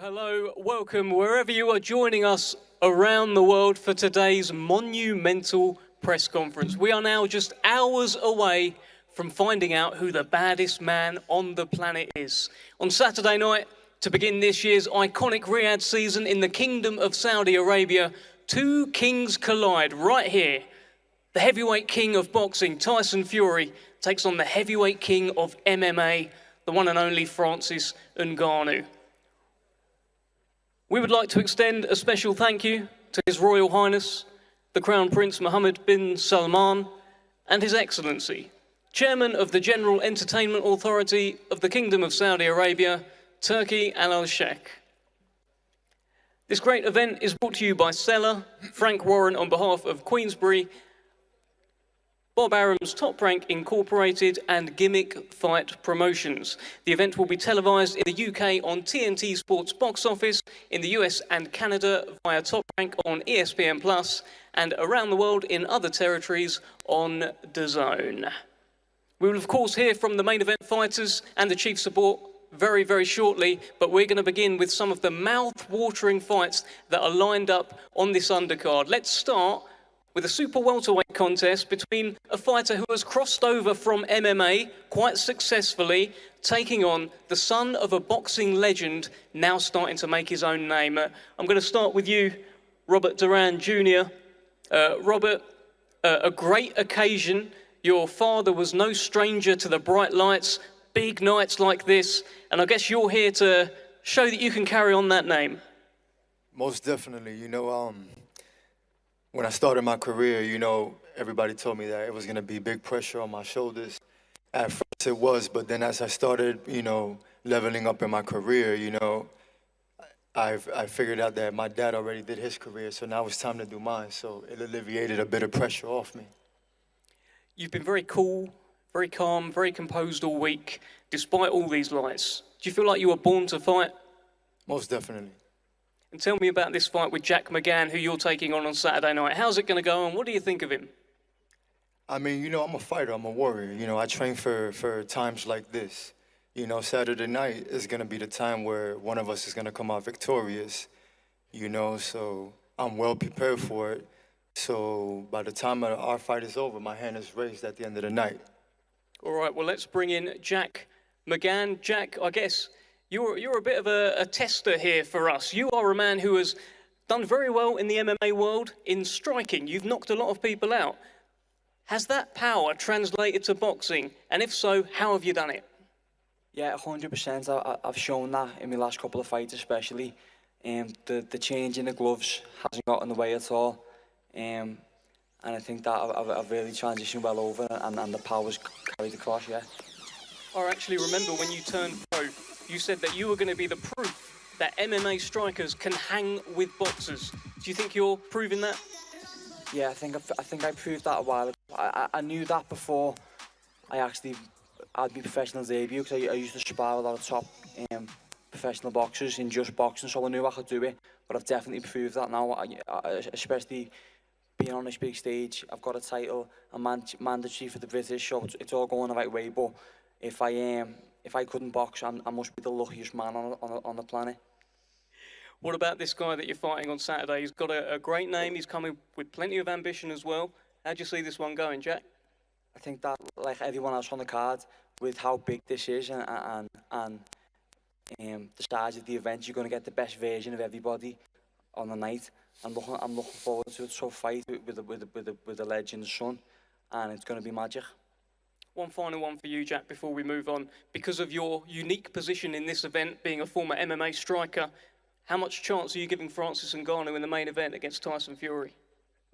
Hello, welcome wherever you are joining us around the world for today's monumental press conference. We are now just hours away from finding out who the baddest man on the planet is. On Saturday night, to begin this year's iconic Riyadh season in the Kingdom of Saudi Arabia, two kings collide right here. The heavyweight king of boxing, Tyson Fury, takes on the heavyweight king of MMA, the one and only Francis Ngannou. We would like to extend a special thank you to His Royal Highness, the Crown Prince Mohammed bin Salman, and His Excellency, Chairman of the General Entertainment Authority of the Kingdom of Saudi Arabia, Turkey Al Sheikh. This great event is brought to you by Seller, Frank Warren on behalf of Queensbury, Bob Arum's Top Rank Incorporated, and Gimmick Fight Promotions. The event will be televised in the UK on TNT Sports Box Office, in the US and Canada via Top Rank on ESPN+, and around the world in other territories on DAZN. We will of course hear from the main event fighters and the chief support very, very shortly, but we're going to begin with some of the mouth-watering fights that are lined up on this undercard. Let's start with a super welterweight contest between a fighter who has crossed over from MMA quite successfully, taking on the son of a boxing legend, now starting to make his own name. I'm going to start with you, Robert Duran Jr. Robert, a great occasion. Your father was no stranger to the bright lights, big nights like this, and I guess you're here to show that you can carry on that name. Most definitely. When I started my career, everybody told me that it was going to be big pressure on my shoulders. At first it was, but then as I started, leveling up in my career, I figured out that my dad already did his career, so now it's time to do mine. So it alleviated a bit of pressure off me. You've been very cool, very calm, very composed all week, despite all these lights. Do you feel like you were born to fight? Most definitely. And tell me about this fight with Jack McGann, who you're taking on Saturday night. How's it going to go, and what do you think of him? I mean, I'm a fighter, I'm a warrior. I train for times like this. Saturday night is going to be the time where one of us is going to come out victorious, so I'm well prepared for it. So by the time our fight is over, my hand is raised at the end of the night. All right, well, let's bring in Jack McGann. Jack, I guess you're a bit of a tester here for us. You are a man who has done very well in the MMA world in striking. You've knocked a lot of people out. Has that power translated to boxing? And if so, how have you done it? Yeah, 100%. I've shown that in my last couple of fights especially. The change in the gloves hasn't got in the way at all. And I think that I've really transitioned well over, and the power's carried across, yeah. I actually remember when you turned pro, you said that you were going to be the proof that MMA strikers can hang with boxers. Do you think you're proving that? Yeah, I think I proved that a while ago. I knew that before I actually had my professional debut, because I used to spar a lot of top professional boxers in just boxing, so I knew I could do it. But I've definitely proved that now, especially being on this big stage. I've got a title, I'm mandatory for the British, so it's all going the right way. But if I couldn't box, I must be the luckiest man on the planet. What about this guy that you're fighting on Saturday? He's got a great name. He's coming with plenty of ambition as well. How do you see this one going, Jack? I think that, like everyone else on the card, with how big this is and the size of the event. You're going to get the best version of everybody on the night. I'm looking forward to a tough fight with the legend Son, and it's going to be magic. One final one for you, Jack, before we move on. Because of your unique position in this event, being a former MMA striker, how much chance are you giving Francis Ngannou in the main event against Tyson Fury?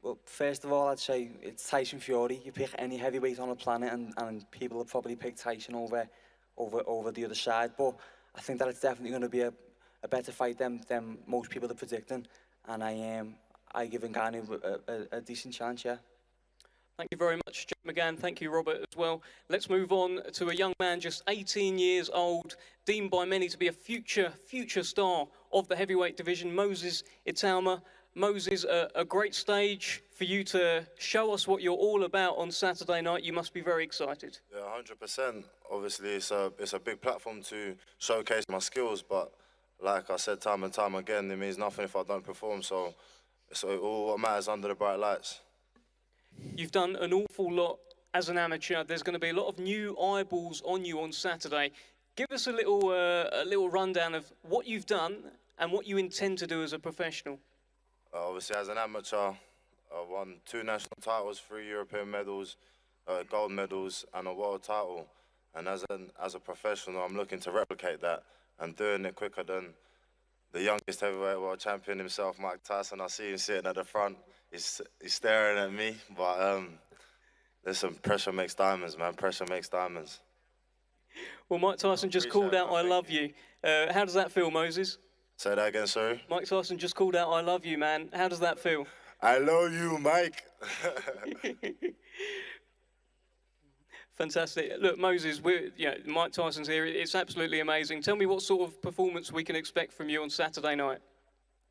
Well, first of all, I'd say it's Tyson Fury. You pick any heavyweight on the planet, and people will probably pick Tyson over the other side. But I think that it's definitely going to be a better fight than most people are predicting. And I give Ngannou a decent chance, yeah. Thank you very much, Jack McGann. Thank you, Robert, as well. Let's move on to a young man just 18 years old, deemed by many to be a future star of the heavyweight division, Moses Itauma. Moses, a great stage for you to show us what you're all about on Saturday night. You must be very excited. Yeah, 100%. Obviously, it's a big platform to showcase my skills, but like I said time and time again, it means nothing if I don't perform, so it's all what matters under the bright lights. You've done an awful lot as an amateur. There's going to be a lot of new eyeballs on you on Saturday. Give us a little rundown of what you've done and what you intend to do as a professional. Obviously, as an amateur, I won 2 national titles, 3 European medals, gold medals, and a world title. And as a professional, I'm looking to replicate that and doing it quicker than the youngest heavyweight world champion himself, Mike Tyson. I see him sitting at the front. He's staring at me, but listen, pressure makes diamonds, man. Pressure makes diamonds. Well, Mike Tyson just called out, "I love you." How does that feel, Moses? Say that again, sorry? Mike Tyson just called out, "I love you," man. How does that feel? I love you, Mike. Fantastic. Look, Moses, Mike Tyson's here. It's absolutely amazing. Tell me what sort of performance we can expect from you on Saturday night.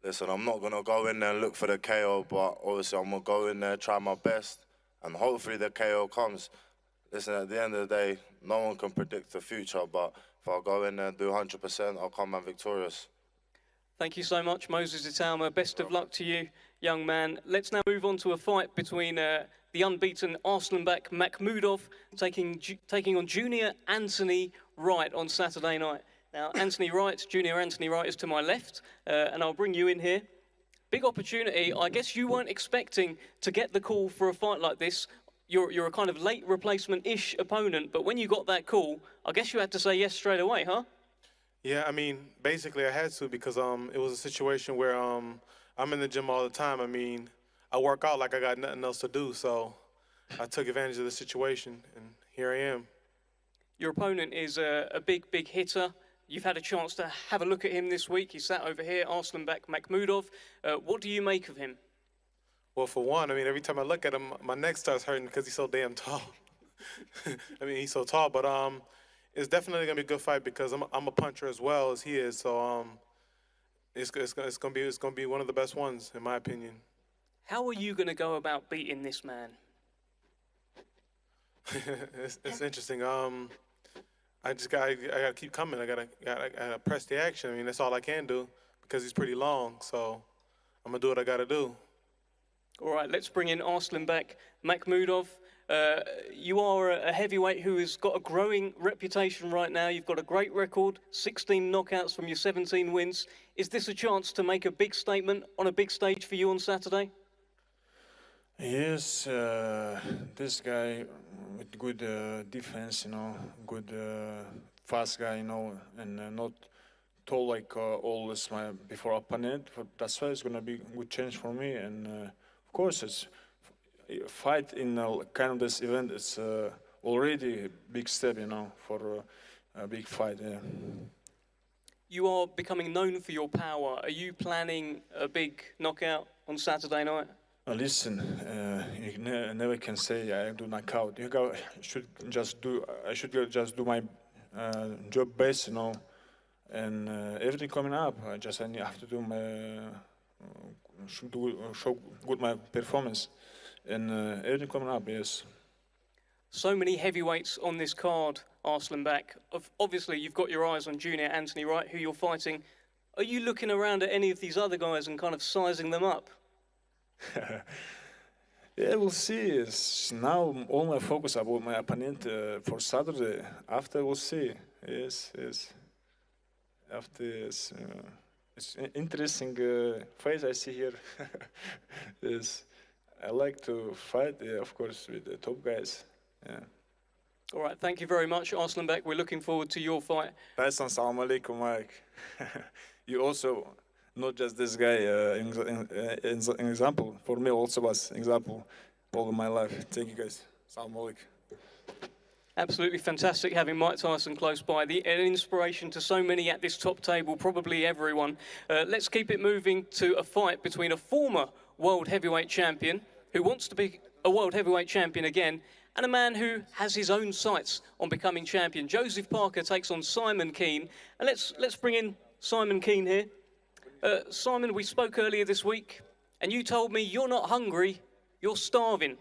Listen, I'm not going to go in there and look for the KO, but obviously I'm going to go in there, try my best, and hopefully the KO comes. Listen, at the end of the day, no one can predict the future, but if I go in there and do 100%, I'll come out victorious. Thank you so much, Moses Itauma. Best of luck to you, young man. Let's now move on to a fight between the unbeaten Arslanbek Makhmudov taking on Junior Anthony Wright on Saturday night. Now, Junior Anthony Wright is to my left, and I'll bring you in here. Big opportunity. I guess you weren't expecting to get the call for a fight like this. You're a kind of late replacement-ish opponent, but when you got that call, I guess you had to say yes straight away, huh? Yeah, I mean, basically I had to because it was a situation where I'm in the gym all the time. I mean, I work out like I got nothing else to do, so I took advantage of the situation, and here I am. Your opponent is a big hitter. You've had a chance to have a look at him this week. He sat over here, Arslanbek Makhmudov. What do you make of him? Well, for one, I mean, every time I look at him, my neck starts hurting because he's so damn tall. I mean, he's so tall, but it's definitely gonna be a good fight because I'm a puncher as well as he is. So it's gonna be one of the best ones in my opinion. How are you gonna go about beating this man? it's interesting. I gotta keep coming. I gotta press the action. I mean, that's all I can do because he's pretty long. So I'm gonna do what I gotta do. All right, let's bring in Arslanbek Makhmudov. You are a heavyweight who has got a growing reputation right now. You've got a great record, 16 knockouts from your 17 wins. Is this a chance to make a big statement on a big stage for you on Saturday? Yes, this guy with good defense, you know, good fast guy, you know, and not tall like always my before opponent. But that's why it's gonna be a good challenge for me. And of course, it's fight in kind of this event. It's already a big step, you know, for a big fight. Yeah. You are becoming known for your power. Are you planning a big knockout on Saturday night? Listen, you never can say I do knockout. I should just do my job best, you know, and everything coming up. I have to do show good my performance, and everything coming up. Yes. So many heavyweights on this card, Arslanbek. Obviously, you've got your eyes on Junior Anthony Wright, who you're fighting. Are you looking around at any of these other guys and kind of sizing them up? Yeah, we'll see. It's now all my focus about my opponent for Saturday. After we'll see. Yes. after this, it's an interesting phase I see here. is I like to fight, of course, with the top guys. Yeah. All right, thank you very much, Arslanbek. We're looking forward to your fight. Tyson, salam alaikum, Mike. You also, not just this guy, example. For me also was example all of my life. Thank you guys. Salam alaikum. Absolutely fantastic having Mike Tyson close by. An inspiration to so many at this top table, probably everyone. Let's keep it moving to a fight between a former world heavyweight champion who wants to be a world heavyweight champion again, and a man who has his own sights on becoming champion. Joseph Parker takes on Simon Keane. And let's bring in Simon Keane here. Simon, we spoke earlier this week, and you told me you're not hungry, you're starving.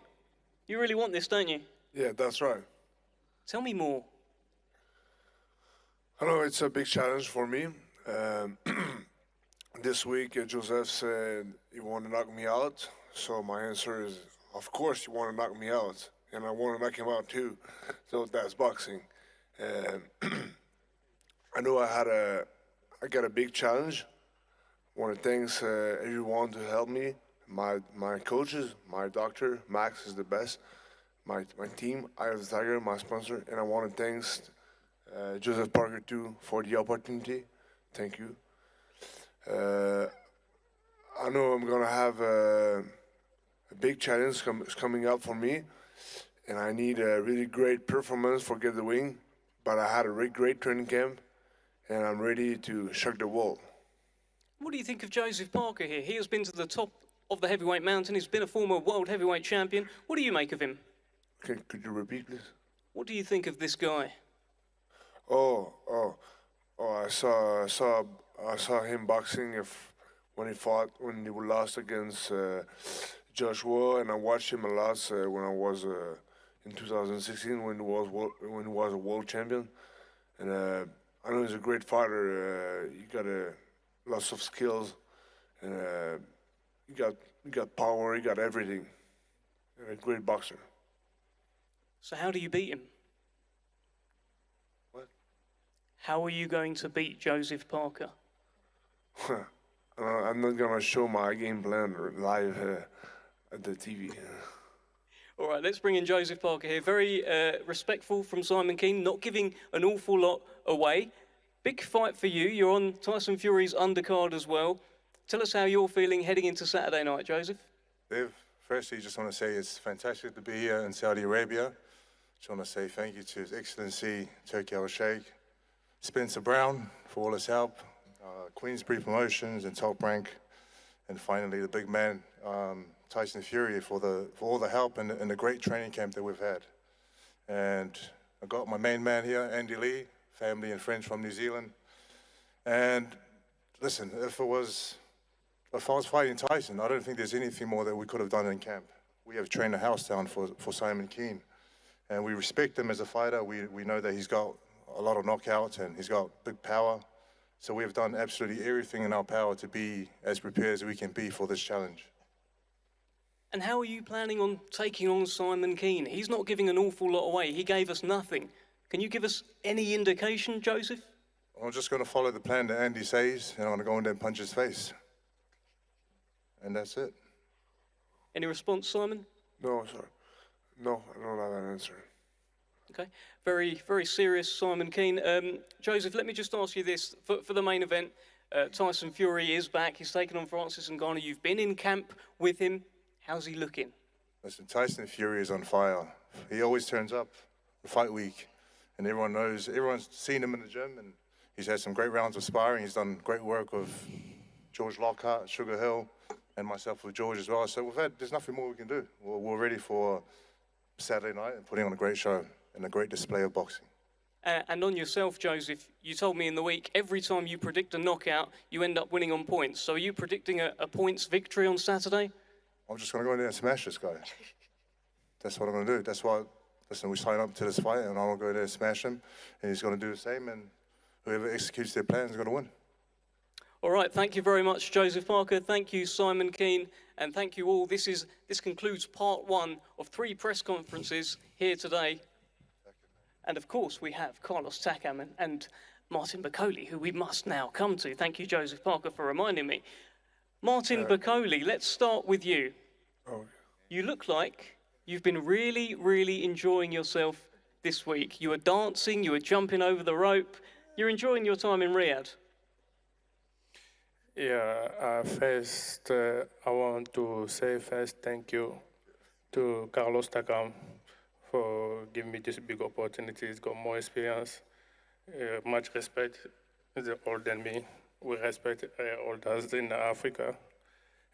You really want this, don't you? Yeah, that's right. Tell me more. I know it's a big challenge for me. This week, Joseph said he wanted to knock me out. So my answer is, of course you want to knock me out. And I want to knock him out too. So that's boxing. I know I got a big challenge. Want to thank everyone to help me. My coaches, my doctor, Max is the best. My team, Eye of the Tiger, my sponsor, and I want to thank Joseph Parker too for the opportunity. Thank you. I know I'm gonna have a big challenge coming up for me, and I need a really great performance for get the win. But I had a really great training camp, and I'm ready to shock the world. What do you think of Joseph Parker here? He has been to the top of the heavyweight mountain. He's been a former world heavyweight champion. What do you make of him? Could you repeat, please? What do you think of this guy? I saw him boxing when he lost against Joshua, and I watched him a lot when I was in 2016 when he was a world champion. And I know he's a great fighter. He got lots of skills, and he got power. He got everything. A great boxer. So how do you beat him? What? How are you going to beat Joseph Parker? I'm not gonna show my game plan live at the TV. All right, let's bring in Joseph Parker here. Very respectful from Simon Keane, not giving an awful lot away. Big fight for you. You're on Tyson Fury's undercard as well. Tell us how you're feeling heading into Saturday night, Joseph. Dave, firstly, just want to say it's fantastic to be here in Saudi Arabia. Just want to say thank you to His Excellency Turki Al-Sheikh, Spencer Brown for all his help, Queensbury Promotions and Top Rank, and finally the big man, Tyson Fury, for all the help and the great training camp that we've had. And I got my main man here, Andy Lee, family and friends from New Zealand. And listen, if I was fighting Tyson, I don't think there's anything more that we could have done in camp. We have trained a house down for Simon Keane, and we respect him as a fighter. We know that he's got a lot of knockouts and he's got big power. So we have done absolutely everything in our power to be as prepared as we can be for this challenge. And how are you planning on taking on Simon Keane? He's not giving an awful lot away. He gave us nothing. Can you give us any indication, Joseph? I'm just going to follow the plan that Andy says, and I'm going to go in there and punch his face. And that's it. Any response, Simon? No, sorry. No, I don't have an answer. Okay, very, very serious, Simon Keane. Joseph, let me just ask you this. For the main event, Tyson Fury is back. He's taken on Francis Ngannou. You've been in camp with him. How's he looking? Listen, Tyson Fury is on fire. He always turns up for fight week, and everyone knows, everyone's seen him in the gym, and he's had some great rounds of sparring. He's done great work with George Lockhart, Sugar Hill, and myself with George as well. So there's nothing more we can do. We're ready for Saturday night and putting on a great show and a great display of boxing. And on yourself, Joseph, you told me in the week, every time you predict a knockout, you end up winning on points. So are you predicting a points victory on Saturday? I'm just going to go in there and smash this guy. That's what I'm going to do. That's why, listen, we signed up to this fight, and I'm going to go in there and smash him, and he's going to do the same, and whoever executes their plan is going to win. All right, thank you very much, Joseph Parker. Thank you, Simon Keane, and thank you all. This concludes part 1 of 3 press conferences here today. And of course, we have Carlos Takam and Martin Bacoli, who we must now come to. Thank you, Joseph Parker, for reminding me. Martin Bacoli, let's start with you. Oh, You look like you've been really, really enjoying yourself this week. You were dancing, you were jumping over the rope. You're enjoying your time in Riyadh. Yeah, first, I want to say thank you to Carlos Takam for giving me this big opportunity. He's got more experience, much respect. He's older than me. We respect elders in Africa.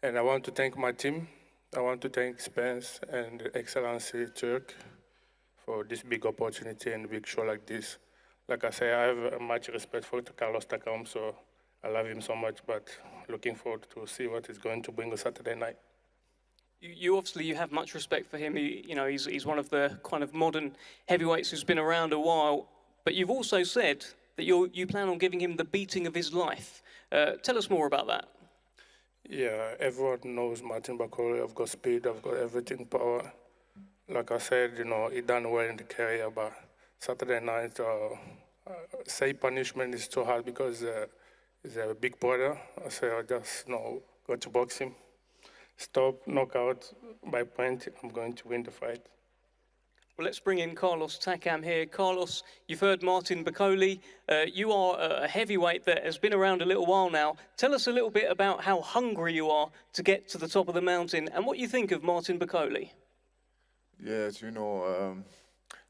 And I want to thank my team. I want to thank Spence and Excellency Turk for this big opportunity and big show like this. Like I say, I have much respect for Carlos Takam, so I love him so much, but looking forward to see what he's going to bring on Saturday night. You obviously you have much respect for him. He's one of the kind of modern heavyweights who's been around a while. But you've also said that you plan on giving him the beating of his life. Tell us more about that. Yeah, everyone knows Martin Bacoli. I've got speed, I've got everything, power. Like I said, he done well in the career, but Saturday night, say punishment is too hard because he's a big brother. I say I just go to box him. Stop, knockout, by point, I'm going to win the fight. Well, let's bring in Carlos Takam here. Carlos, you've heard Martin Bacoli. You are a heavyweight that has been around a little while now. Tell us a little bit about how hungry you are to get to the top of the mountain and what you think of Martin Bacoli. Yes,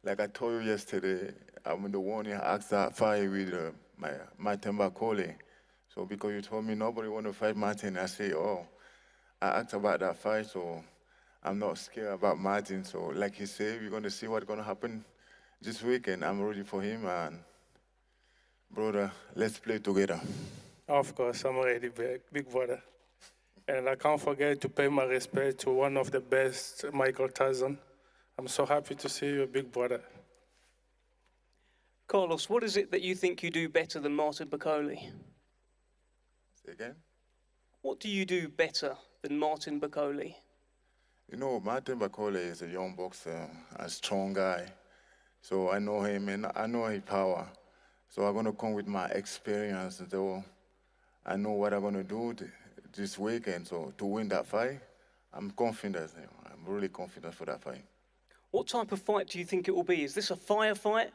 like I told you yesterday, I'm the one who asked that fight with Martin Bacoli. So because you told me nobody want to fight Martin, I say, I asked about that fight, so I'm not scared about Martin. So like he said, we're going to see what's going to happen this weekend. I'm ready for him, and brother, let's play together. Of course, I'm ready, big brother. And I can't forget to pay my respect to one of the best, Michael Tyson. I'm so happy to see you, big brother. Carlos, what is it that you think you do better than Martin Bacoli? Say again? What do you do better than Martin Bacoli? Martin Bacoli is a young boxer, a strong guy. So I know him and I know his power. So I'm going to come with my experience. So I know what I'm going to do this weekend. So to win that fight, I'm confident. I'm really confident for that fight. What type of fight do you think it will be? Is this a firefight?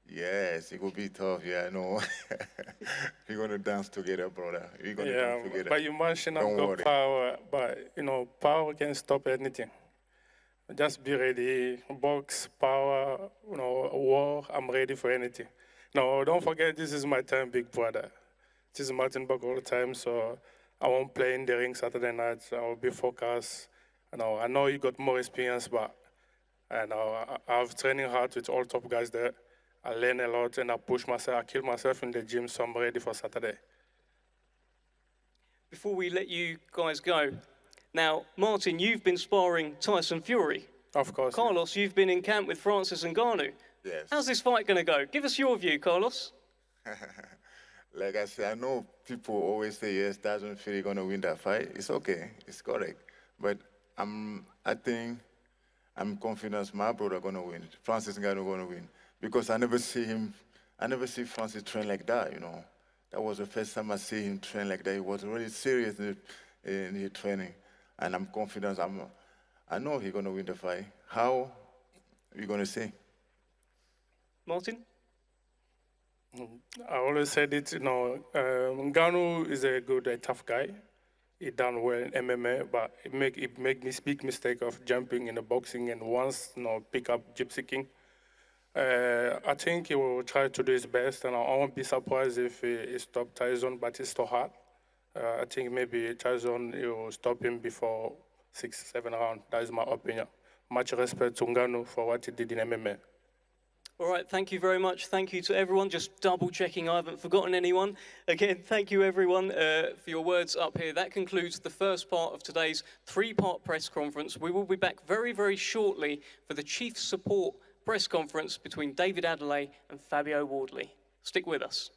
Yes, it will be tough. Yeah, I know. We're going to dance together, brother. We're going to dance together. But you mentioned I've Don't got worry. power, but, power can stop anything. Just be ready. Box, power, war, I'm ready for anything. No, don't forget, this is my time, big brother. This is Martin Bacoli time, so I won't play in the ring Saturday night. I'll be focused. I know you got more experience, but I've training hard with all top guys there. I learn a lot and I push myself, I kill myself in the gym, so I'm ready for Saturday. Before we let you guys go, now, Martin, you've been sparring Tyson Fury. Of course. Carlos, you've been in camp with Francis Ngannou. Yes. How's this fight going to go? Give us your view, Carlos. Like I said, I know people always say, yes, Tyson Fury going to win that fight. It's okay. It's correct. But I think I'm confident my brother going to win. Francis Ngannou going to win. Because I never see Francis train like that, That was the first time I see him train like that. He was really serious in his training. And I'm confident. I know he's going to win the fight. How? We're going to see. Martin? I always said it, Ngannou is a good, tough guy. He done well in MMA, but it make this big mistake of jumping in the boxing and once, pick up Gypsy King. I think he will try to do his best, and I won't be surprised if he stops Tyson, but it's too hard. I think maybe Tyson will stop him before 6-7 rounds. That is my opinion. Much respect to Ngannou for what he did in MMA. All right, thank you very much. Thank you to everyone. Just double checking I haven't forgotten anyone. Again, thank you everyone for your words up here. That concludes the first part of today's 3-part press conference. We will be back very, very shortly for the Chief Support press conference between David Adelaide and Fabio Wardley. Stick with us.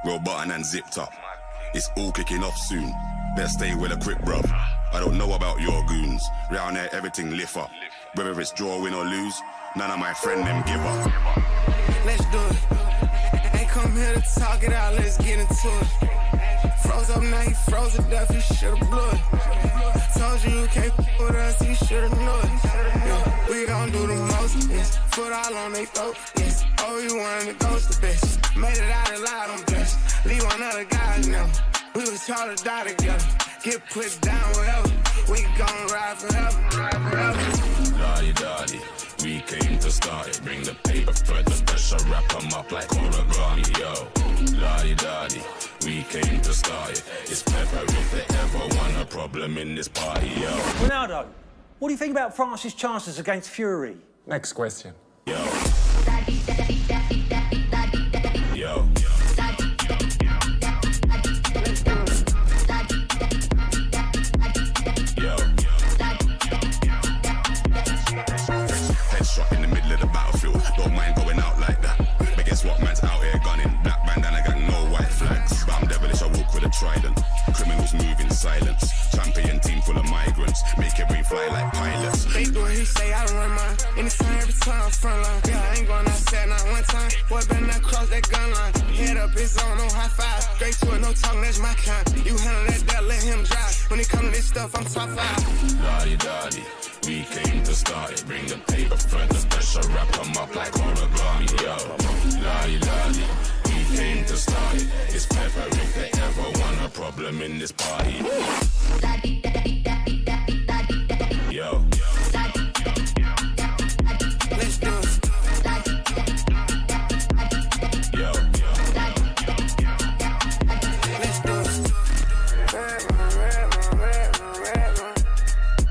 Roll button and zipped up. It's all kicking off soon. Better stay with a quick, bruv. I don't know about your goons. Round there, everything lift up. Whether it's draw, win or lose, none of my friend them give up. Let's do it. Ain't come here to talk it out, let's get into it. Froze up now, he froze to death, he should've blew it. Told you can't with us, you should've knew it. Yeah, we gon' do the most, yes. Foot all on they throat, yes. Oh, you wanted to ghost the bitch. Made it out alive, I'm blessed. Leave one other guy now. We was taught to die together. Get put down wherever. We gon' ride forever. Daddy, we came to start it. Bring the paper for the pressure, wrap them up like origami, yo. Daddy, we came to start it. It's pepper if they ever want a problem in this party, yo. Ronaldo, what do you think about France's chances against Fury? Next question. Yo. Yo. Headshot in the middle of the battlefield. Don't mind going out like that. But guess what? Man's out here gunning. Black bandana gang, no white flags. But I'm devilish, I walk with a trident. Criminals move in silence. Champion team full of migrants. Make it fly like pilots. They do what he say, I run mine. Anytime, every time, front line. Yeah, I ain't going outside not one time. Boy, better not cross that gun line. Head up, it's on, no high five. Straight to it, no talking, that's my kind. You handle that, let him drive. When it come to this stuff, I'm top 5. Daddy, we came to start it. Bring the paper for the pressure, wrap them up like origami, yo. Daddy, we came to start it. It's pepper if they ever want a problem in this party. Yo. Let's do it. Yo. Let's do it.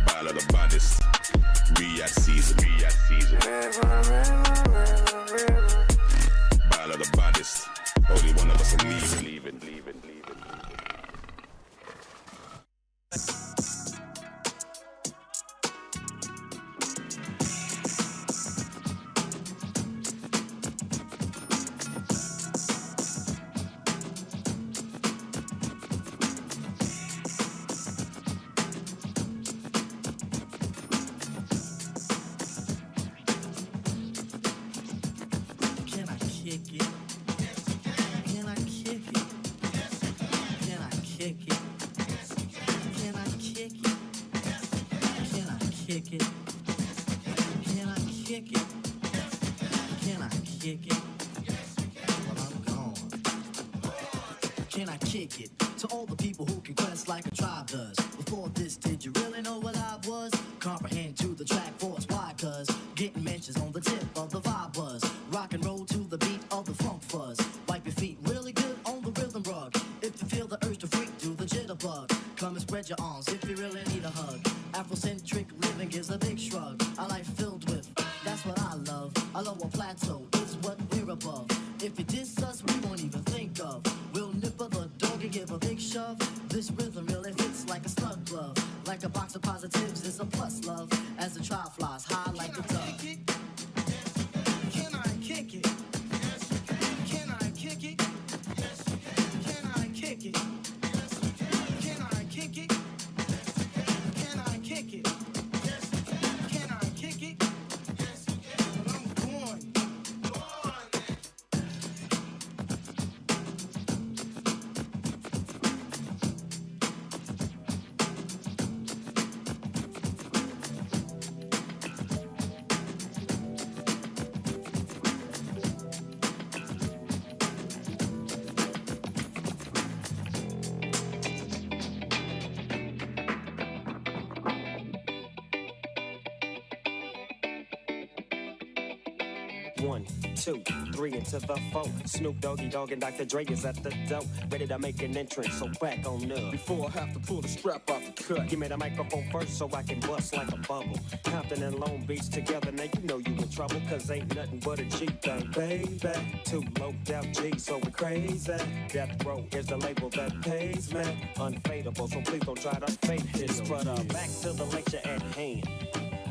Battle of the baddest. Riyadh season. Battle of the baddest. Only one of us will leave it. Can I kick it to all the people who can quest like a tribe does? Before this, did you really know what I was? Comprehend to the track force, why? Cause getting mentions on the tip of the vibe buzz. Rock and roll to the beat of the funk fuzz. Wipe your feet really good on the rhythm rug. If you feel the urge to freak, do the jitterbug. Come and spread your arms if you really need a hug. Afrocentric living gives a big shrug. A life filled with, that's what I love. A lower plateau is what we're above. If you diss us, we won't even think of. We'll nip of the dog and give a big shove. This rhythm really fits like a snug glove. Like a box of positives is a plus love. As the trial flies high like a dove. Can I kick it? Can I kick it? Can I kick it? Can I kick it? Can I kick it? Can I kick it? I'm going. One, 2, 3 into the 4. Snoop Doggy Dogg and Dr. Dre is at the door, ready to make an entrance, so back on up. Before I have to pull the strap off the cut, Give me the microphone first so I can bust like a bubble. Compton and Long Beach together, now you know you in trouble, cause ain't nothing but a cheap thing, baby. Too low down G, so we crazy. Death Row is the label that pays me. Unfadable, so please don't try to fake this. But back to the lecture at hand.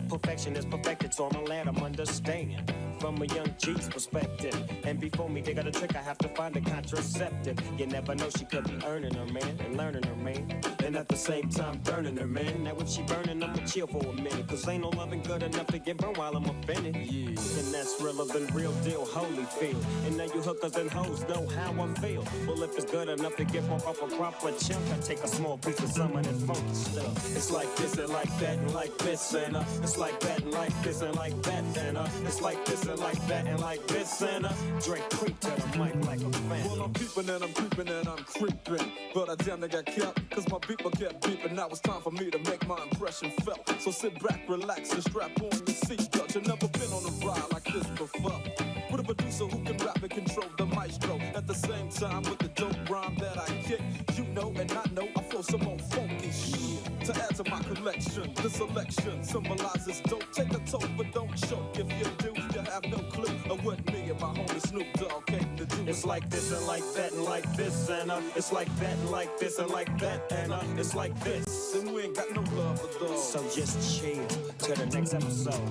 Perfection is perfected, so I'm glad I'm understanding from a young G's perspective. And before me, they got a trick, I have to find a contraceptive. You never know, she could be earning her man and learning her man, and at the same time burning her man. Now if she burning, I'ma chill for a minute, cause ain't no loving good enough to get burned while I'm offended. Yeah, and that's realer than real deal, holy feel. And now you hookers and hoes know how I feel. Well, if it's good enough to get more off a proper chunk, I take a small piece of some of that funky stuff. It's like this and like that and like this and it's like that and like this and like that and it's like this and like that and like this and Drake creep to the mic like a fan. Well, I'm peeping and I'm creeping and I'm creeping, but I damn near got kept, cause my beeper kept beeping. Now it's time for me to make my impression felt. So sit back, relax, and strap on your seatbelt. You've never been on a ride like this before, with a producer who can rap and control the maestro. At the same time with the dope rhyme that I kick, you know and I know I flow some more funky shit to add to my collection. The selection symbolizes dope. Take a toke but don't choke. If you do, you have no clue of what me and my homie Snoop Dogg came to do. It's like this and like that and like this and it's like that and like this and like that and it's like this. And we ain't got no love for those. So just chill till the next episode.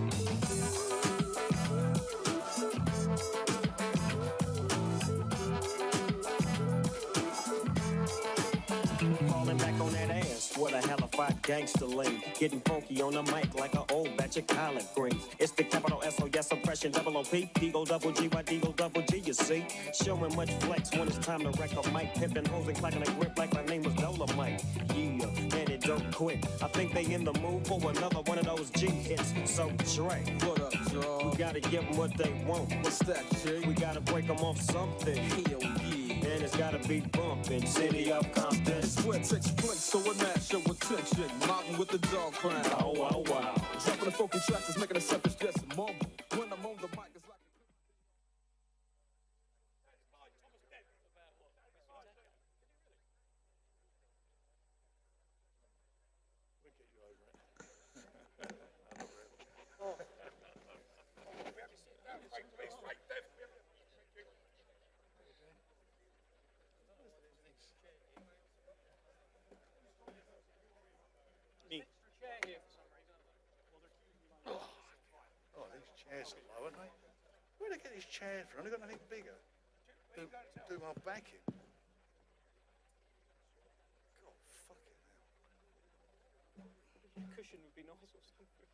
Falling back on that ass, what a hellified gangster lane. Getting funky on the mic like an old batch of collard greens. It's the capital S-O-S oppression, double O-P, D-O double G-Y, D-O double G, you see. Showing much flex when it's time to wreck a mic. Pippin' hoes and clacking a grip like my name was Dolomite. Yeah, and it don't quit. I think they in the mood for another one of those G hits. So Dre, what up, dawg? We gotta give them what they want. What's that, G? We gotta break them off something. Hell yeah. And it's gotta be bumpin', city of Compton. It's where it takes place, so it match your attention. Mountain with the dog crown. Oh, wow, wow. Dropping the funky tracks is making the surface just a mumble. When I'm on the mic, it's like chairs are low, aren't they? Where'd they get these chairs from? They got nothing bigger. Do my backing. God, fucking hell. Cushion would be nice or something.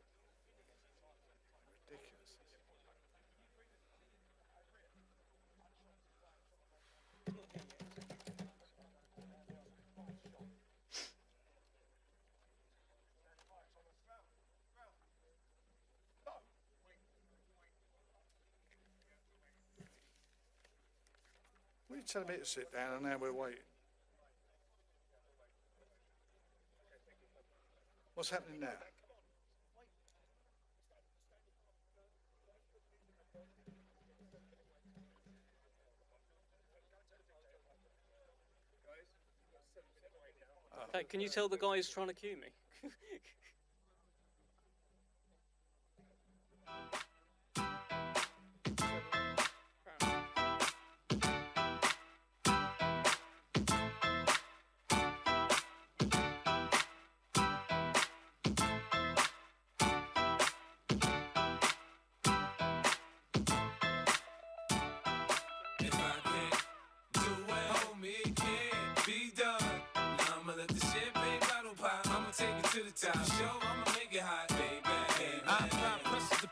Ridiculous. What are you telling me to sit down and now we're waiting? What's happening now? Hey, can you tell the guy who's trying to cue me?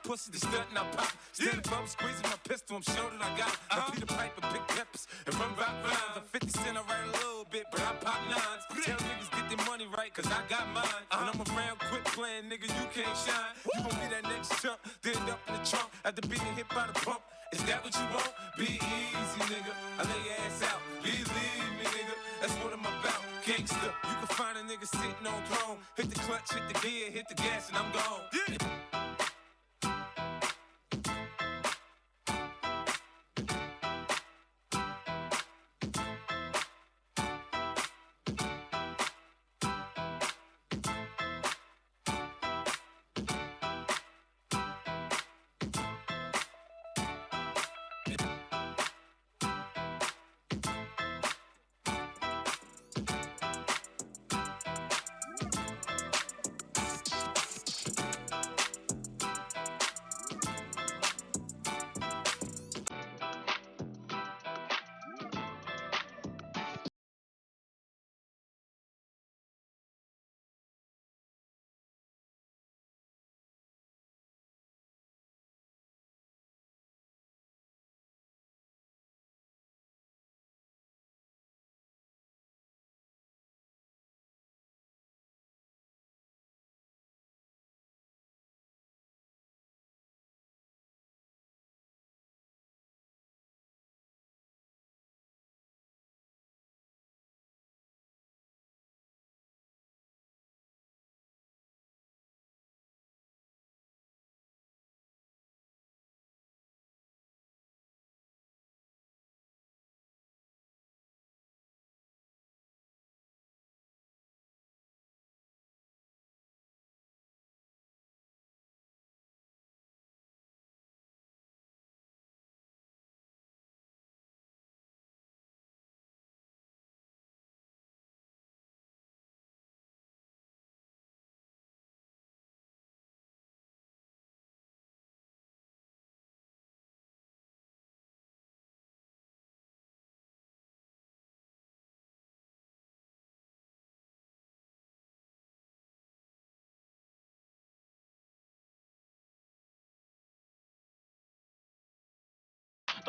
Pussy, the stunt and I pop. Stand above, squeezing my pistol, I'm sure that I got it. I Peter Piper, pick peppers, and run rock rhymes. I'm 50 Cent, I write a little bit, but I pop nines. Tell niggas get their money right, cause I got mine. When I'm around, quit playing, nigga, you can't shine. You gon' be that next chump, then end up in the trunk. After being hit by the pump, is that what you want? Be easy, nigga, I lay your ass out. Believe me, nigga, that's what I'm about. Gangsta, you can find a nigga sitting on throne. Hit the clutch, hit the gear, hit the gas, and I'm gone.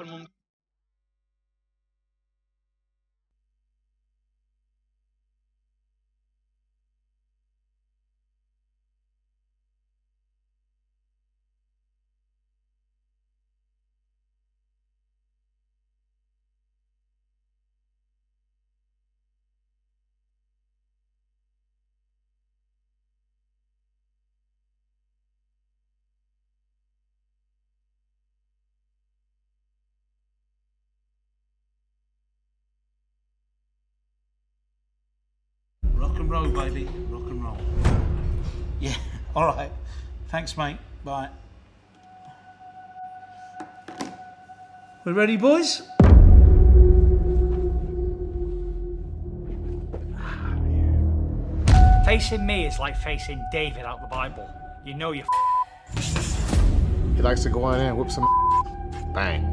todo el mundo. Rock and roll, baby. Rock and roll. Yeah, all right. Thanks, mate. Bye. We ready, boys? Facing me is like facing David out the Bible. You know you're He likes to go in there and whip some bang.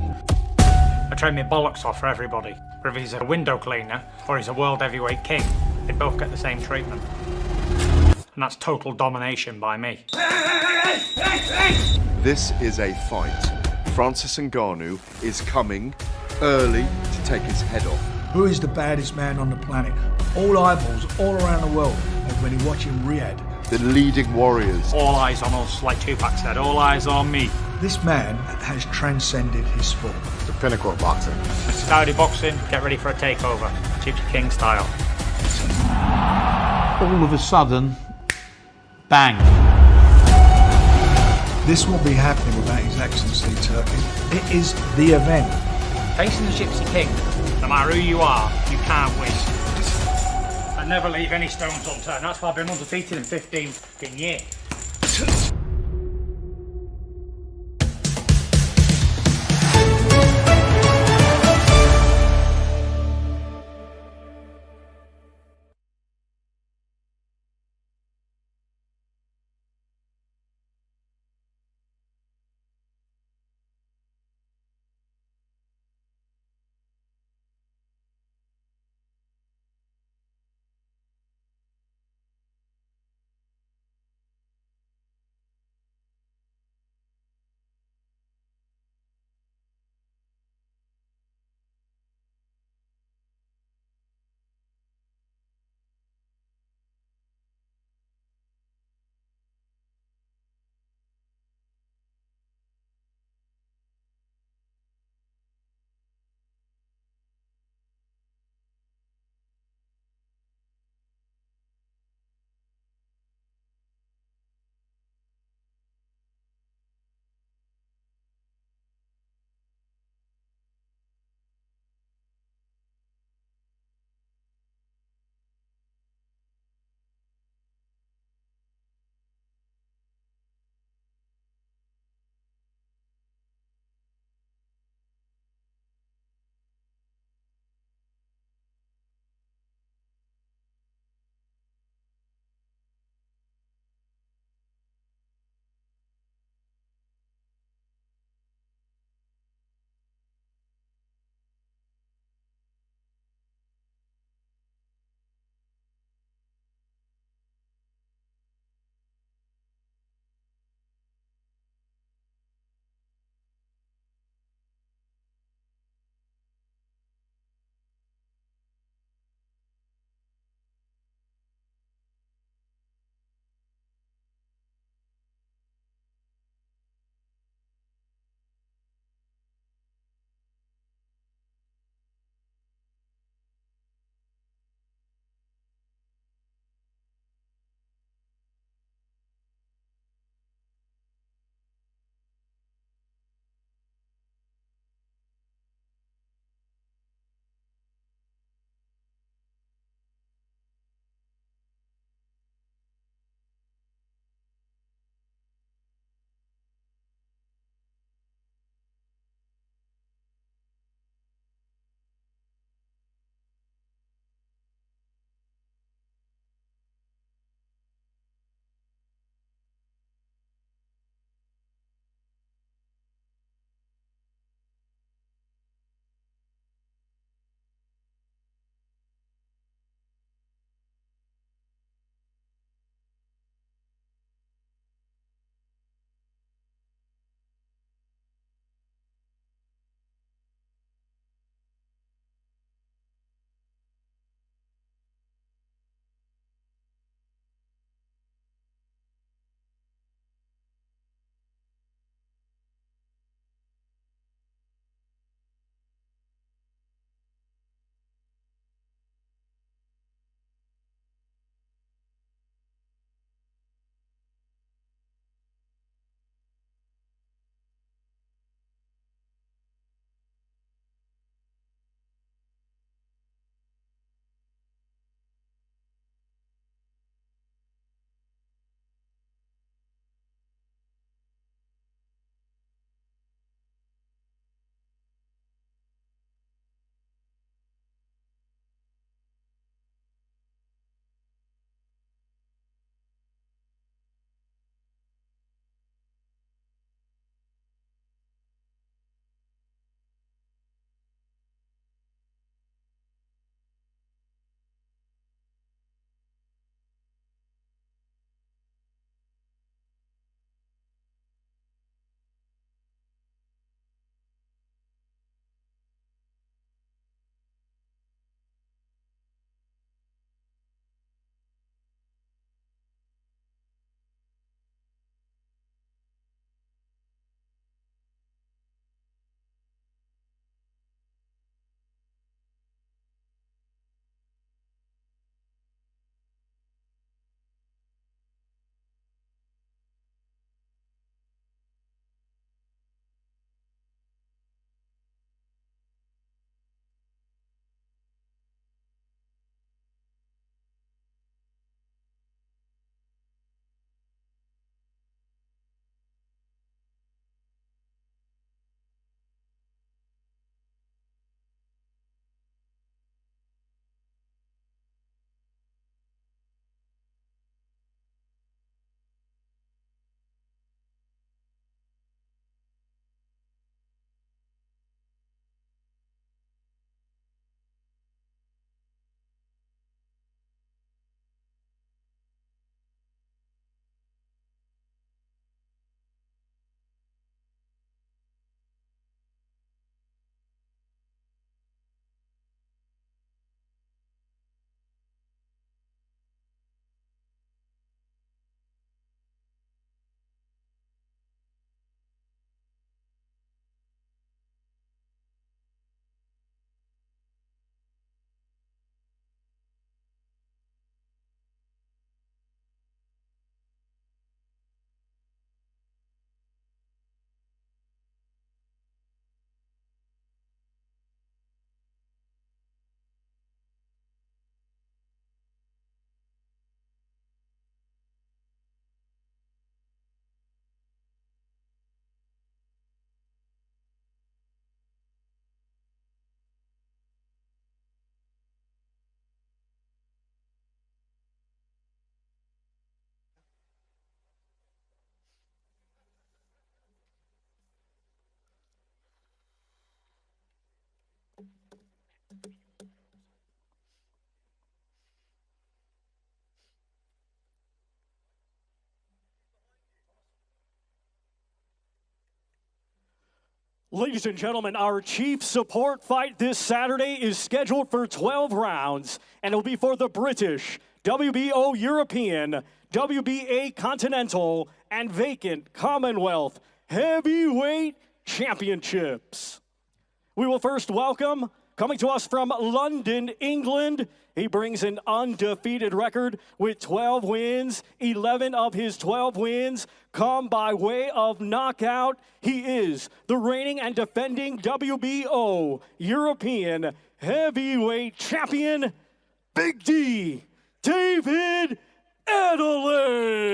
I train my bollocks off for everybody. Whether he's a window cleaner or he's a world heavyweight king, they both get the same treatment. And that's total domination by me. This is a fight. Francis Ngannou is coming early to take his head off. Who is the baddest man on the planet? All eyeballs all around the world when you watch in Riyadh. The leading warriors. All eyes on us, like Tupac said, all eyes on me. This man has transcended his sport. The pinnacle of boxing. Saudi boxing, get ready for a takeover. Gypsy King style. All of a sudden, bang. This won't be happening without His Excellency Turkey. It is the event. Facing the Gypsy King, no matter who you are, you can't win. I never leave any stones unturned. That's why I've been undefeated in 15 years. Ladies and gentlemen, our chief support fight this Saturday is scheduled for 12 rounds, and it'll be for the British, WBO European, WBA Continental, and vacant Commonwealth Heavyweight Championships. We will first welcome, coming to us from London, England, he brings an undefeated record with 12 wins. 11 of his 12 wins come by way of knockout. He is the reigning and defending WBO European Heavyweight Champion, Big D, David Adelaide.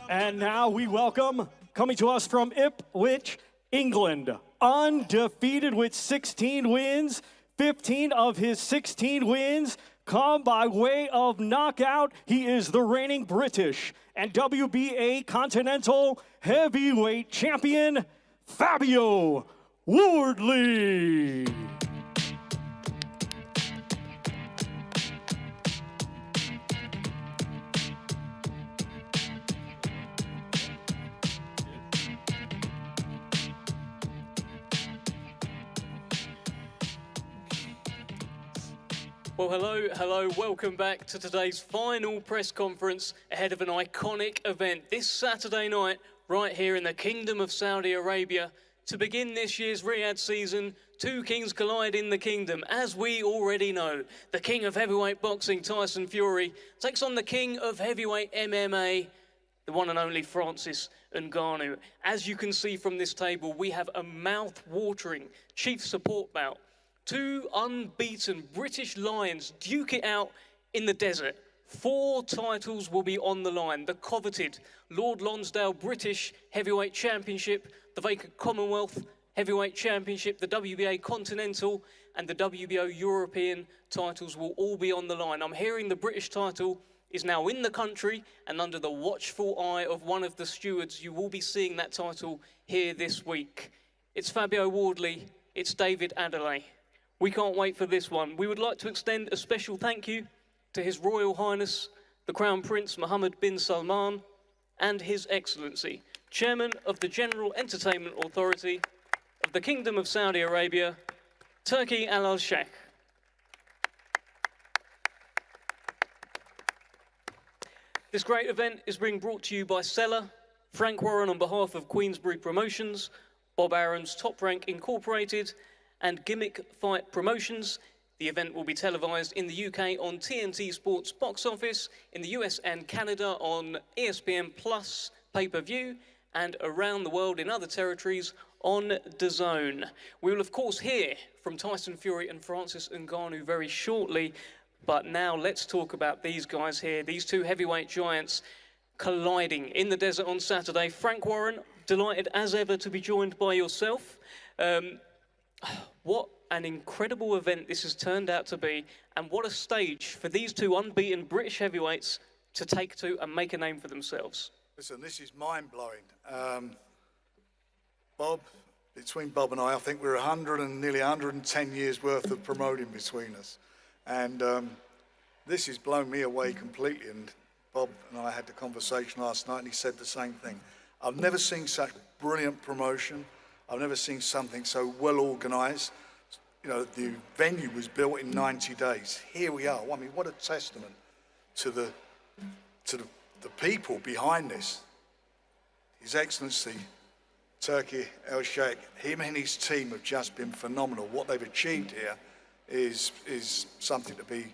And now we welcome, coming to us from Ipswich, England, undefeated with 16 wins. 15 of his 16 wins come by way of knockout. He is the reigning British and WBA Continental Heavyweight Champion, Fabio Wardley. Well, hello, welcome back to today's final press conference ahead of an iconic event this Saturday night right here in the Kingdom of Saudi Arabia. To begin this year's Riyadh season, two kings collide in the kingdom. As we already know, the king of heavyweight boxing, Tyson Fury, takes on the king of heavyweight MMA, the one and only Francis Ngannou. As you can see from this table, we have a mouth-watering chief support bout. Two unbeaten British Lions duke it out in the desert. 4 titles will be on the line. The coveted Lord Lonsdale British Heavyweight Championship, the vacant Commonwealth Heavyweight Championship, the WBA Continental, and the WBO European titles will all be on the line. I'm hearing the British title is now in the country, and under the watchful eye of one of the stewards, you will be seeing that title here this week. It's Fabio Wardley, it's David Adelaide. We can't wait for this one. We would like to extend a special thank you to His Royal Highness, the Crown Prince Mohammed bin Salman, and His Excellency, Chairman of the General Entertainment Authority of the Kingdom of Saudi Arabia, Turki Al Sheikh. This great event is being brought to you by Seller, Frank Warren on behalf of Queensbury Promotions, Bob Aaron's Top Rank Incorporated, and Gimmick Fight Promotions. The event will be televised in the UK on TNT Sports Box Office, in the US and Canada on ESPN Plus pay-per-view, and around the world in other territories on DAZN. We will of course hear from Tyson Fury and Francis Ngannou very shortly, but now let's talk about these guys here, these two heavyweight giants colliding in the desert on Saturday. Frank Warren, delighted as ever to be joined by yourself. What an incredible event this has turned out to be, and what a stage for these two unbeaten British heavyweights to take to and make a name for themselves. Listen, this is mind-blowing. Bob, between Bob and I think we're nearly 110 years worth of promoting between us. And this has blown me away completely. And Bob and I had the conversation last night and he said the same thing. I've never seen such brilliant promotion. I've never seen something so well organised. You know, the venue was built in 90 days. Here we are. I mean, what a testament to the people behind this. His Excellency, Turki Al Sheikh, him and his team have just been phenomenal. What they've achieved here is something to be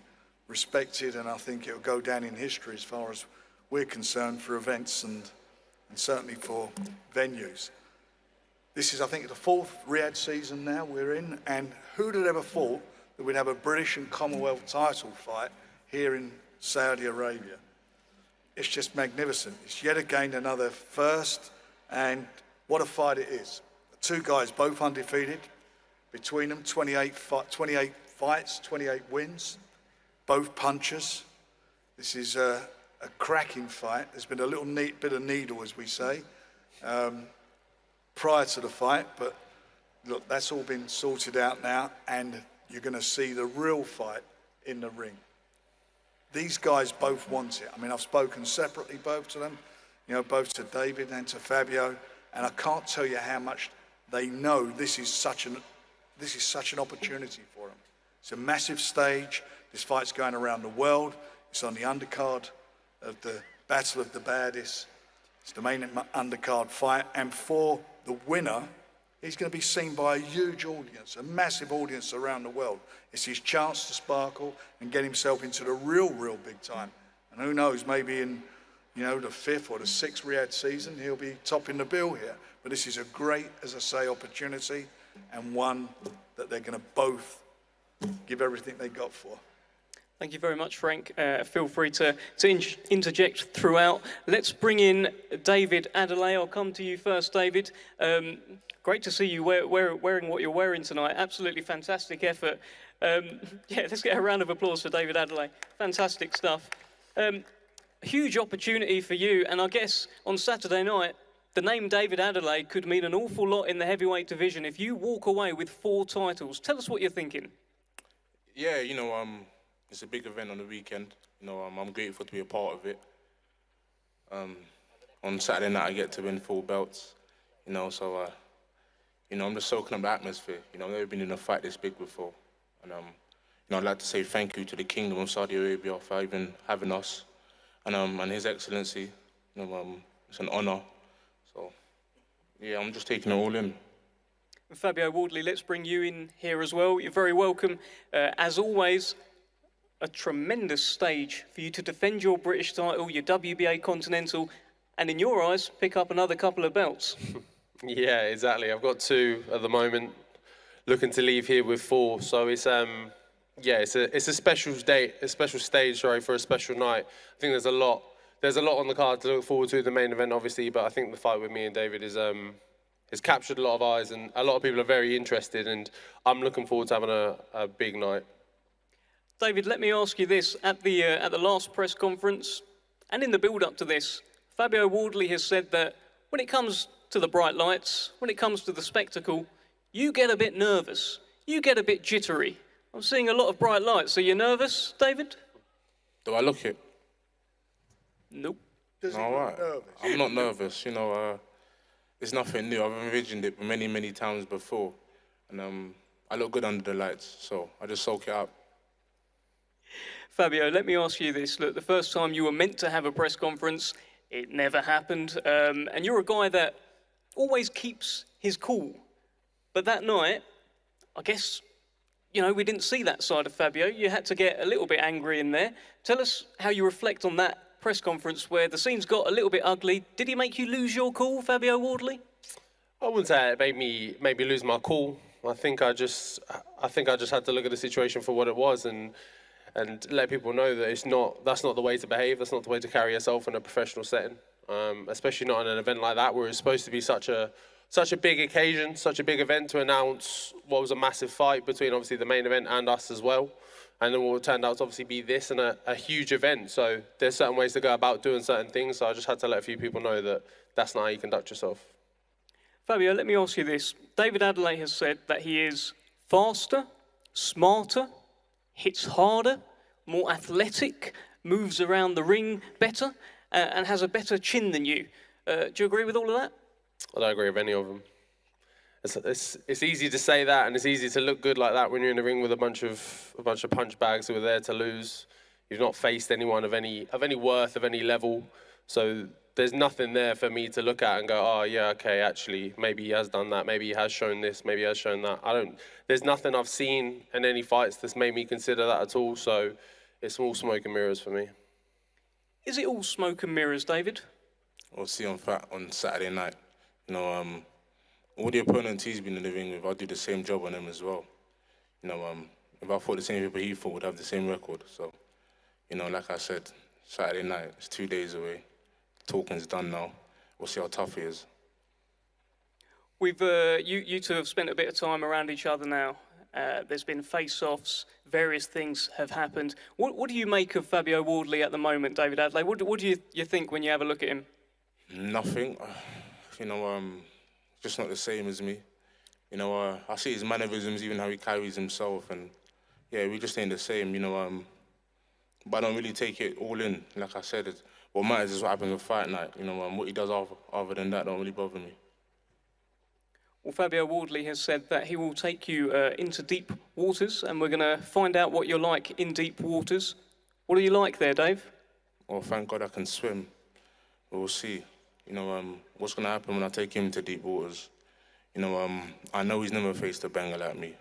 respected, and I think it'll go down in history as far as we're concerned for events and certainly for venues. This is, I think, the 4th Riyadh season now we're in, and who'd have ever thought that we'd have a British and Commonwealth title fight here in Saudi Arabia? It's just magnificent. It's yet again another first, and what a fight it is. Two guys, both undefeated. Between them, 28 fights, 28 wins. Both punchers. This is a cracking fight. There's been a little bit of needle, as we say, prior to the fight. But look, that's all been sorted out now, and you're going to see the real fight in the ring. These guys both want it. I mean, I've spoken separately both to them, you know, both to David and to Fabio, and I can't tell you how much they know this is such an opportunity for them. It's a massive stage. This fight's going around the world. It's on the undercard of the Battle of the Baddest. It's the main undercard fight, and for the winner, he's going to be seen by a huge audience, a massive audience around the world. It's his chance to sparkle and get himself into the real big time. And who knows, maybe in, you know, the 5th or the 6th Riyadh season, he'll be topping the bill here. But this is a great, as I say, opportunity, and one that they're going to both give everything they got for. Thank you very much, Frank. Feel free to interject throughout. Let's bring in David Adelaide. I'll come to you first, David. Great to see you wearing what you're wearing tonight. Absolutely fantastic effort. Yeah, let's get a round of applause for David Adelaide. Fantastic stuff. Huge opportunity for you, and I guess on Saturday night, the name David Adelaide could mean an awful lot in the heavyweight division if you walk away with 4 titles. Tell us what you're thinking. Yeah, you know, it's a big event on the weekend. You know, I'm grateful to be a part of it. On Saturday night, I get to win 4 belts. You know, so you know, I'm just soaking up the atmosphere. You know, I've never been in a fight this big before, and you know, I'd like to say thank you to the Kingdom of Saudi Arabia for even having us, and His Excellency. You know, it's an honour. So, yeah, I'm just taking it all in. Fabio Wardley, let's bring you in here as well. You're very welcome. As always, a tremendous stage for you to defend your British title, your WBA Continental, and in your eyes, pick up another couple of belts. Yeah, exactly. I've got 2 at the moment, looking to leave here with 4. So it's yeah, it's a special stage, sorry, for a special night. I think there's a lot on the card to look forward to, the main event obviously, but I think the fight with me and David is has captured a lot of eyes, and a lot of people are very interested, and I'm looking forward to having a big night. David, let me ask you this. At the last press conference, and in the build-up to this, Fabio Wardley has said that when it comes to the bright lights, when it comes to the spectacle, you get a bit nervous. You get a bit jittery. I'm seeing a lot of bright lights. Are you nervous, David? Do I look it? Nope. All right. I'm not nervous. You know, it's nothing new. I've envisioned it many times before, and I look good under the lights, so I just soak it up. Fabio, let me ask you this. Look, the first time you were meant to have a press conference, it never happened. And you're a guy that always keeps his cool. But that night, I guess, you know, we didn't see that side of Fabio. You had to get a little bit angry in there. Tell us how you reflect on that press conference where the scenes got a little bit ugly. Did he make you lose your cool, Fabio Wardley? I wouldn't say it made me lose my cool. I think I just had to look at the situation for what it was and let people know that that's not the way to behave. That's not the way to carry yourself in a professional setting, especially not in an event like that where it's supposed to be such a big occasion, such a big event to announce what was a massive fight between obviously the main event and us as well. And then what turned out to obviously be this and a huge event. So there's certain ways to go about doing certain things. So I just had to let a few people know that that's not how you conduct yourself. Fabio, let me ask you this. David Adelaide has said that he is faster, smarter, hits harder, more athletic, moves around the ring better, and has a better chin than you. Do you agree with all of that? I don't agree with any of them. It's easy to say that, and it's easy to look good like that when you're in the ring with a bunch of punch bags who are there to lose. You've not faced anyone of any worth, of any level. So there's nothing there for me to look at and go, oh yeah, okay, actually, maybe he has done that, maybe he has shown this, maybe he has shown that. There's nothing I've seen in any fights that's made me consider that at all. So it's all smoke and mirrors for me. Is it all smoke and mirrors, David? We'll see on Saturday night. You know, all the opponents he's been in the ring with, I'll do the same job on them as well. You know, if I fought the same people he fought, would have the same record. So, you know, like I said, Saturday night, it's 2 days away. Talking's done now. We'll see how tough he is. We've you two have spent a bit of time around each other now. There's been face-offs. Various things have happened. What do you make of Fabio Wardley at the moment, David Adelaide? What do you think when you have a look at him? Nothing. You know, just not the same as me. You know, I see his mannerisms, even how he carries himself, and yeah, we just ain't the same. You know, but I don't really take it all in. Like I said, what matters is what happens on fight night. You know, what he does other than that don't really bother me. Well, Fabio Wardley has said that he will take you into deep waters, and we're going to find out what you're like in deep waters. What are you like there, Dave? Well, thank God I can swim. We'll see. You know, what's going to happen when I take him to deep waters. You know, I know he's never faced a banger like me.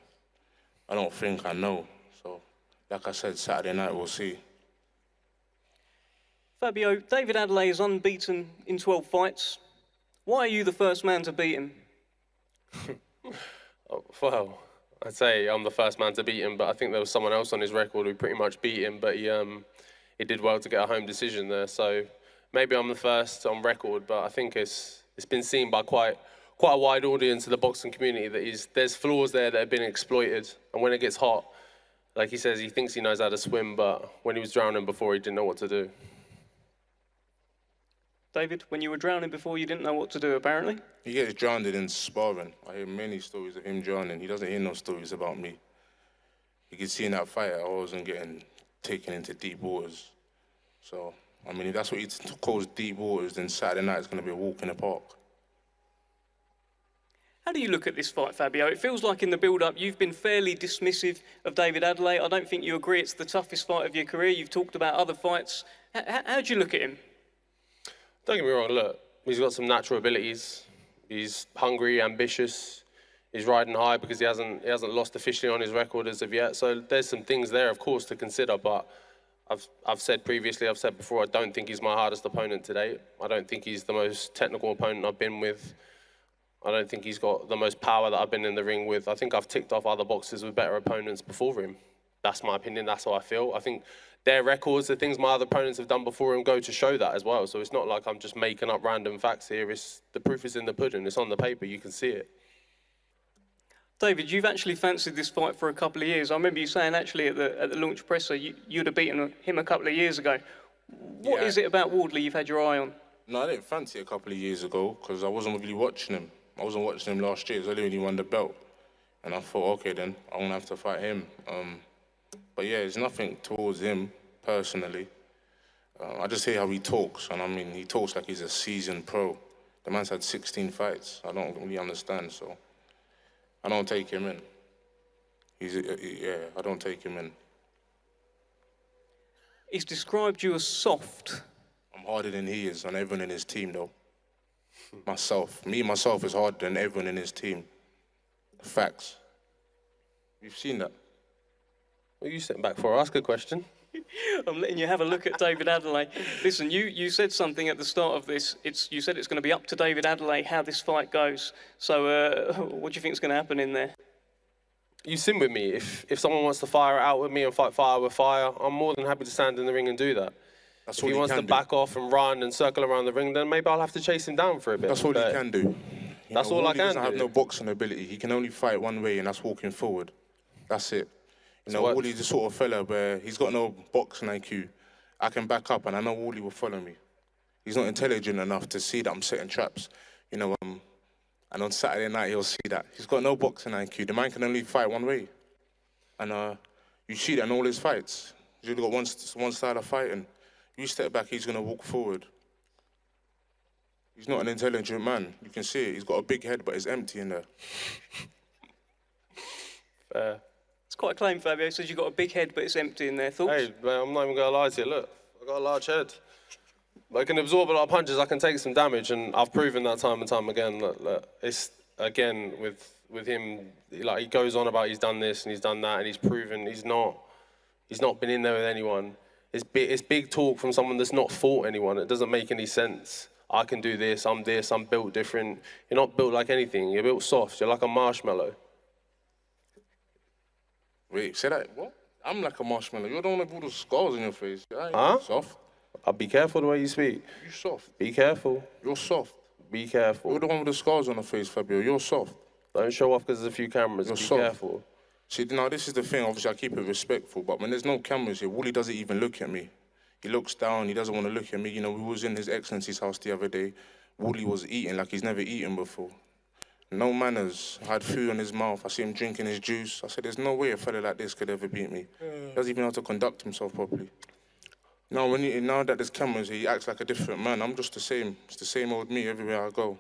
I don't think I know. So, like I said, Saturday night we'll see. Fabio, David Adelaide is unbeaten in 12 fights. Why are you the first man to beat him? Well, I'd say I'm the first man to beat him, but I think there was someone else on his record who pretty much beat him, but he did well to get a home decision there. So maybe I'm the first on record, but I think it's been seen by quite a wide audience of the boxing community that there's flaws there that have been exploited, and when it gets hot, like he says, he thinks he knows how to swim, but when he was drowning before, he didn't know what to do. David, when you were drowning before, you didn't know what to do, apparently? He gets drowned in sparring. I hear many stories of him drowning. He doesn't hear no stories about me. You can see in that fight, I wasn't getting taken into deep waters. So, I mean, if that's what he calls deep waters, then Saturday night is going to be a walk in the park. How do you look at this fight, Fabio? It feels like in the build-up you've been fairly dismissive of David Adelaide. I don't think you agree it's the toughest fight of your career. You've talked about other fights. How do you look at him? Don't get me wrong, look, he's got some natural abilities. He's hungry, ambitious. He's riding high because he hasn't lost officially on his record as of yet. So there's some things there, of course, to consider. But I've said previously, I've said before, I don't think he's my hardest opponent today. I don't think he's the most technical opponent I've been with. I don't think he's got the most power that I've been in the ring with. I think I've ticked off other boxers with better opponents before him. That's my opinion, that's how I feel. I think their records, the things my other opponents have done before him, go to show that as well. So it's not like I'm just making up random facts here. The proof is in the pudding, it's on the paper, you can see it. David, you've actually fancied this fight for a couple of years. I remember you saying actually at the launch presser you'd have beaten him a couple of years ago. What is it about Wardley you've had your eye on? No, I didn't fancy it a couple of years ago because I wasn't really watching him. I wasn't watching him last year. It was only when he won the belt. And I thought, okay, then I'm going to have to fight him. But yeah, it's nothing towards him personally. I just hear how he talks. And I mean, he talks like he's a seasoned pro. The man's had 16 fights. I don't really understand, so I don't take him in. I don't take him in. He's described you as soft. I'm harder than he is on everyone in his team, though. Myself is harder than everyone in his team. Facts. You've seen that. What are you sitting back for? Ask a question. I'm letting you have a look at David Adelaide. Listen, you said something at the start of this. You said it's going to be up to David Adelaide how this fight goes. So what do you think is going to happen in there? You sim with me. If someone wants to fire it out with me and fight fire with fire, I'm more than happy to stand in the ring and do that. If he wants to back off and run and circle around the ring, then maybe I'll have to chase him down for a bit. That's all he can do. That's all I can do. He doesn't have no boxing ability. He can only fight one way, and that's walking forward. That's it. Wardley's the sort of fella where he's got no boxing IQ. I can back up, and I know Wardley will follow me. He's not intelligent enough to see that I'm setting traps. And on Saturday night, he'll see that. He's got no boxing IQ. The man can only fight one way. And you see that in all his fights. He's only got one style of fighting. You step back, he's going to walk forward. He's not an intelligent man. You can see it. He's got a big head, but it's empty in there. Fair. It's quite a claim, Fabio. He says you've got a big head, but it's empty in there. Thoughts? Hey, man, I'm not even going to lie to you. Look, I've got a large head. I can absorb a lot of punches. I can take some damage, and I've proven that time and time again. Look, it's, again, with him, like, he goes on about he's done this and he's done that, and he's proven he's not been in there with anyone. It's big talk from someone that's not fought anyone. It doesn't make any sense. I can do this, I'm built different. You're not built like anything. You're built soft. You're like a marshmallow. Wait, say that, what? I'm like a marshmallow. You're the one with all the scars in your face. I ain't Huh? soft. I'll be careful the way you speak. You soft. Be careful. You're soft. Be careful. You're the one with the scars on the face, Fabio. You're soft. Don't show off because there's a few cameras. You're Be soft. careful. See, now this is the thing. Obviously, I keep it respectful, but when there's no cameras here, Wooly doesn't even look at me. He looks down. He doesn't want to look at me. You know, we was in His Excellency's house the other day. Wooly was eating like he's never eaten before. No manners. Had food in his mouth. I see him drinking his juice. I said, there's no way a fella like this could ever beat me. He doesn't even know how to conduct himself properly. Now, now that there's cameras here, he acts like a different man. I'm just the same. It's the same old me everywhere I go.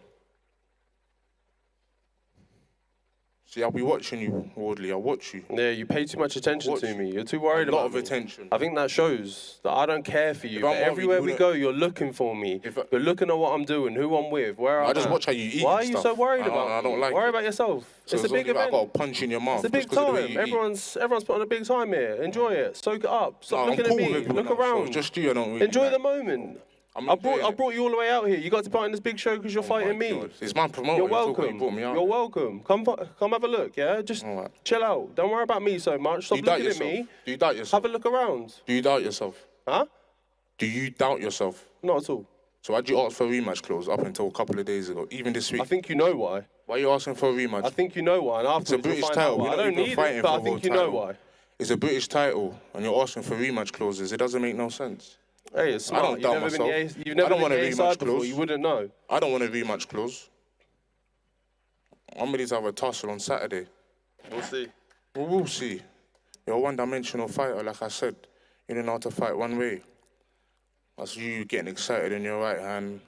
See, I'll be watching you, Wardley. I'll watch you. Yeah, you pay too much attention to me. You're too worried about me. A lot of attention. I think that shows that I don't care for you. If But I'm worried, everywhere you we wouldn't- go, you're looking for me. You're looking at what I'm doing, who I'm with, where I'm I just at. watch how you eat Why are and you so stuff. worried I about don't- I don't me? like Worry it. about yourself. So It's a big only if I event. got a punch in your mouth. It's a big just 'cause of the way time. you eat. Everyone's putting a big time here. Enjoy it. Soak it up. Stop No, I'm looking cool at with me. everyone Look else, so around. it's just you I don't really Enjoy like. the moment. I'm I enjoying it. brought you all the way out here. You got to part in this big show because you're fighting me. God. It's my promoter. You're It's all good welcome. you brought me out. You're welcome. Come have a look, yeah? Just chill out. Don't worry about me so much. Stop Do you doubt looking at yourself? me. Do you doubt yourself? Have a look around. Do you doubt yourself? Huh? Do you doubt yourself? Not at all. So why'd you ask for a rematch clause up until a couple of days ago, even this week? I think you know why. Why are you asking for a rematch? I think you know why. And It's a afterwards we'll British find title. out why. We're I not don't even need fighting it, but for I a whole think you know title. why. It's a British title, and you're asking for rematch clauses. It doesn't make no sense. Hey, you're smart. I don't doubt myself. You've never I don't been want a the A side rematch before. clause. You wouldn't know. I don't want a rematch clause. I'm ready to have a tussle on Saturday. We'll see. We'll see. You're a one-dimensional fighter, like I said. You don't know how to fight one way. That's you getting excited in your right hand,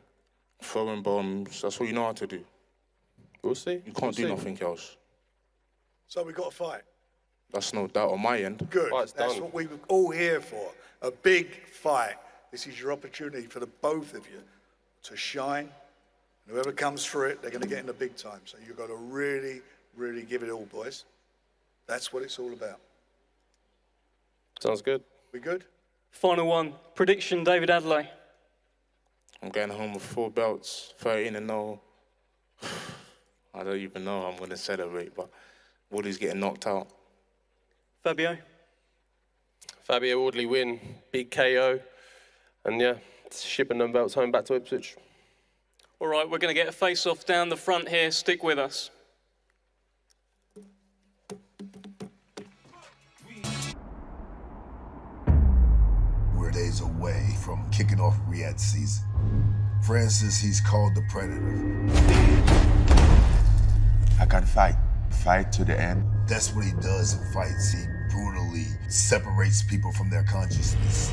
throwing bombs. That's what you know how to do. We'll see. You can't do nothing else. So we got to fight. That's no doubt on my end. Good. That's what we were all here for. A big fight. This is your opportunity for the both of you to shine. And whoever comes through it, they're going to get in the big time. So you've got to really, really give it all, boys. That's what it's all about. Sounds good. We good? Final one. Prediction, David Adelaide. I'm going home with 4 belts, 13-0. I don't even know how I'm going to celebrate, but Woody's getting knocked out. Fabio. Fabio Wardley win. Big KO. And yeah, shipping them belts home back to Ipswich. All right, we're going to get a face-off down the front here. Stick with us. We're days away from kicking off Riyadh season. Francis, he's called the Predator. I can fight to the end. That's what he does in fights. He brutally separates people from their consciousness.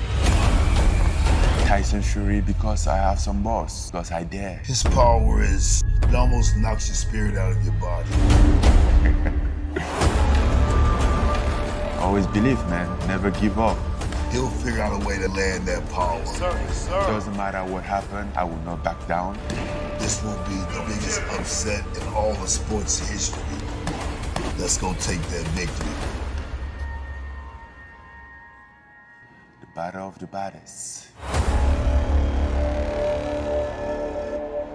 Tyson Fury because I have some balls, because I dare. His power is, it almost knocks your spirit out of your body. Always believe, man. Never give up. He'll figure out a way to land that power. Yes, sir. Doesn't matter what happened, I will not back down. This will be the biggest upset in all of sports history. Let's go take that victory. The battle of the baddest.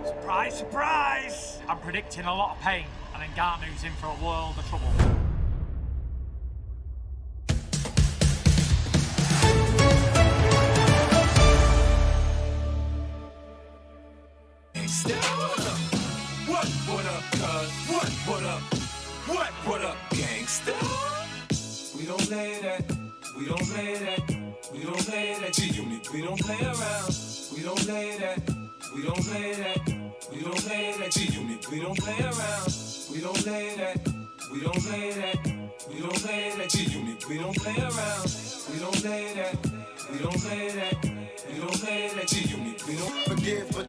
Surprise, surprise! I'm predicting a lot of pain, and Ngannou's in for a world of trouble. What up, cuz? What up, gangsta? We don't play that. We don't play that. We don't play that. G-Unit, we don't play around. We don't play that. We don't play that. We don't play that. G-Unit, we don't play around. We don't play that. We don't play that. We don't play that. G-Unit, we don't play around. We don't play that. We don't play that. We don't play that. G-Unit, we don't forgive, but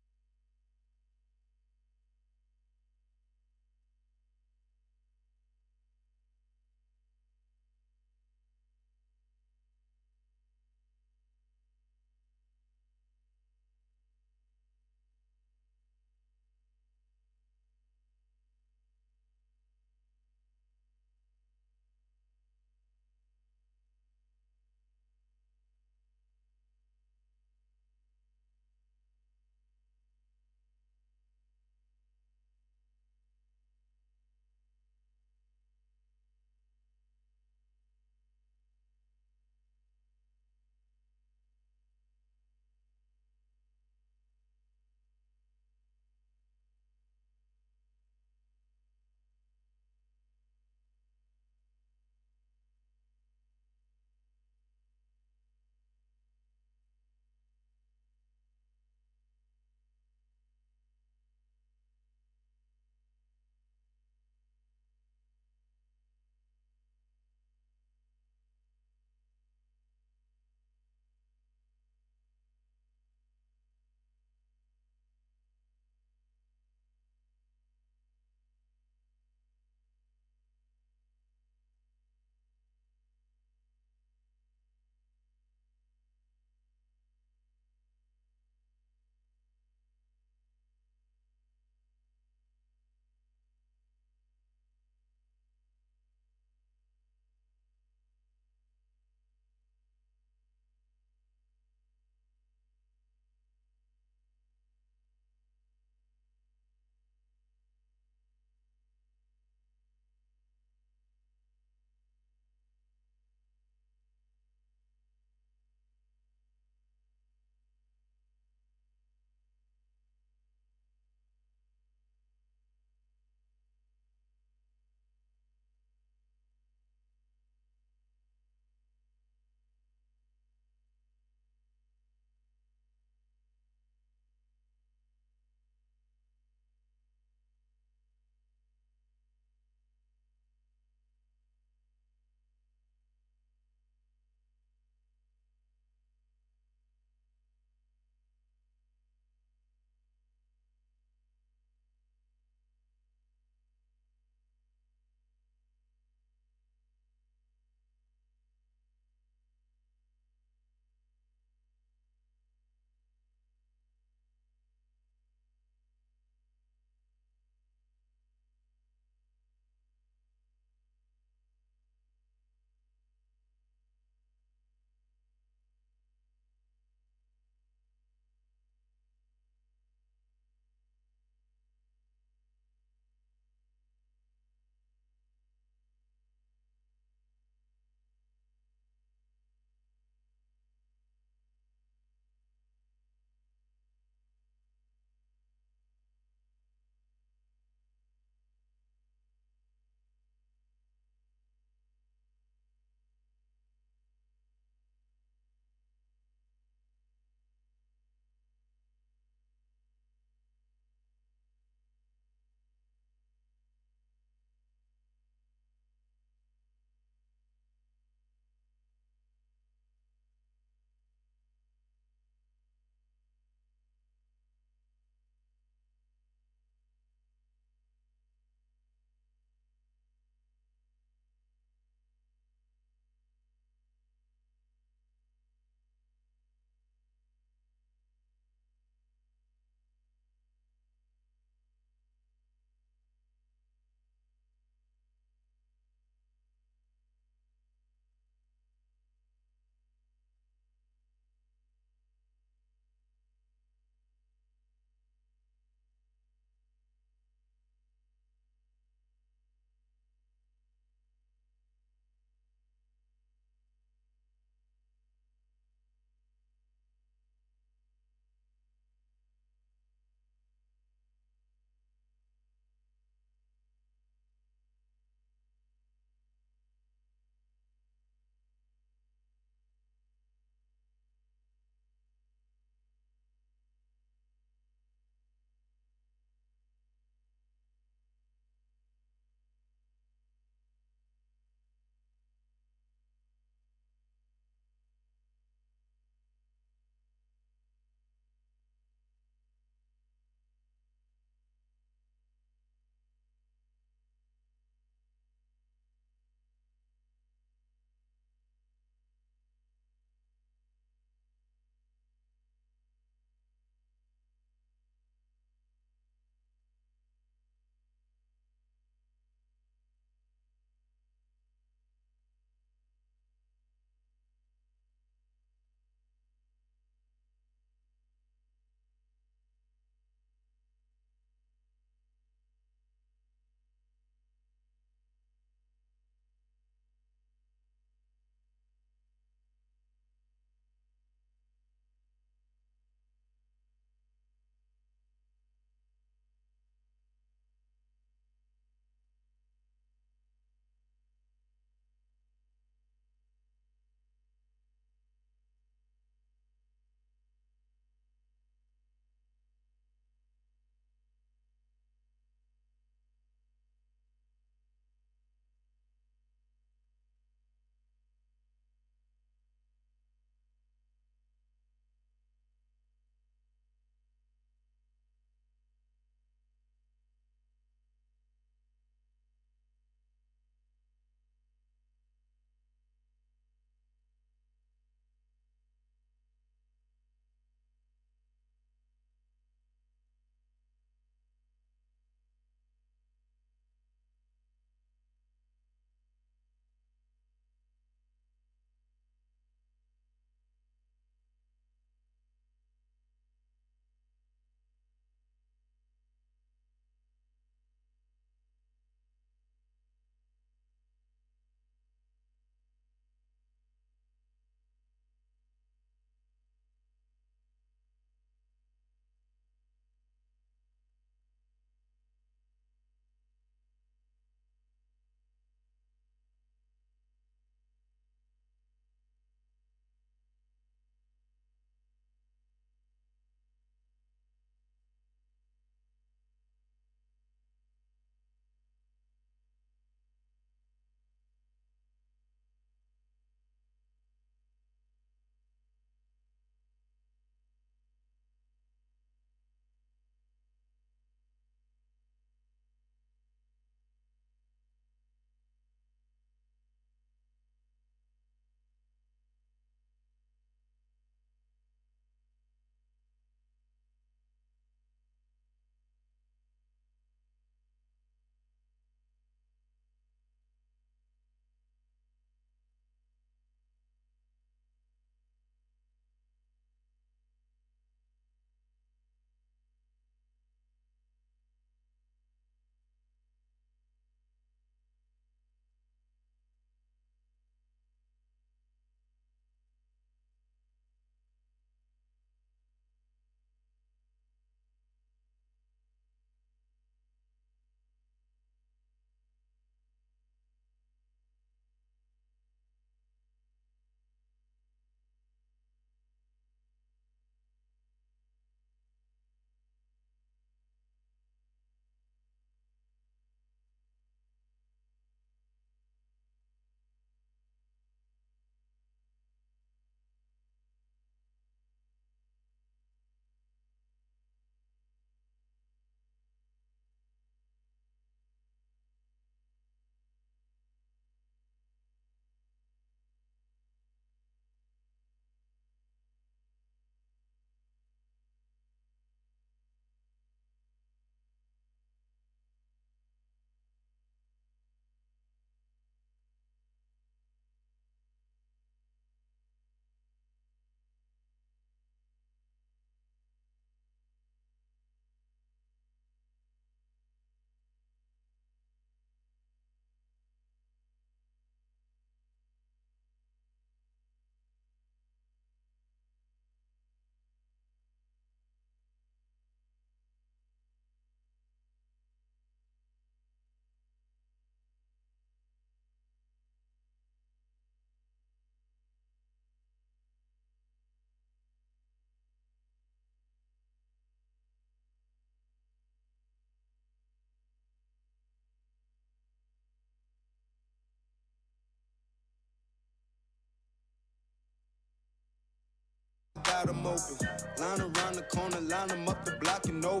got them open. Line around the corner, line them up the block and over.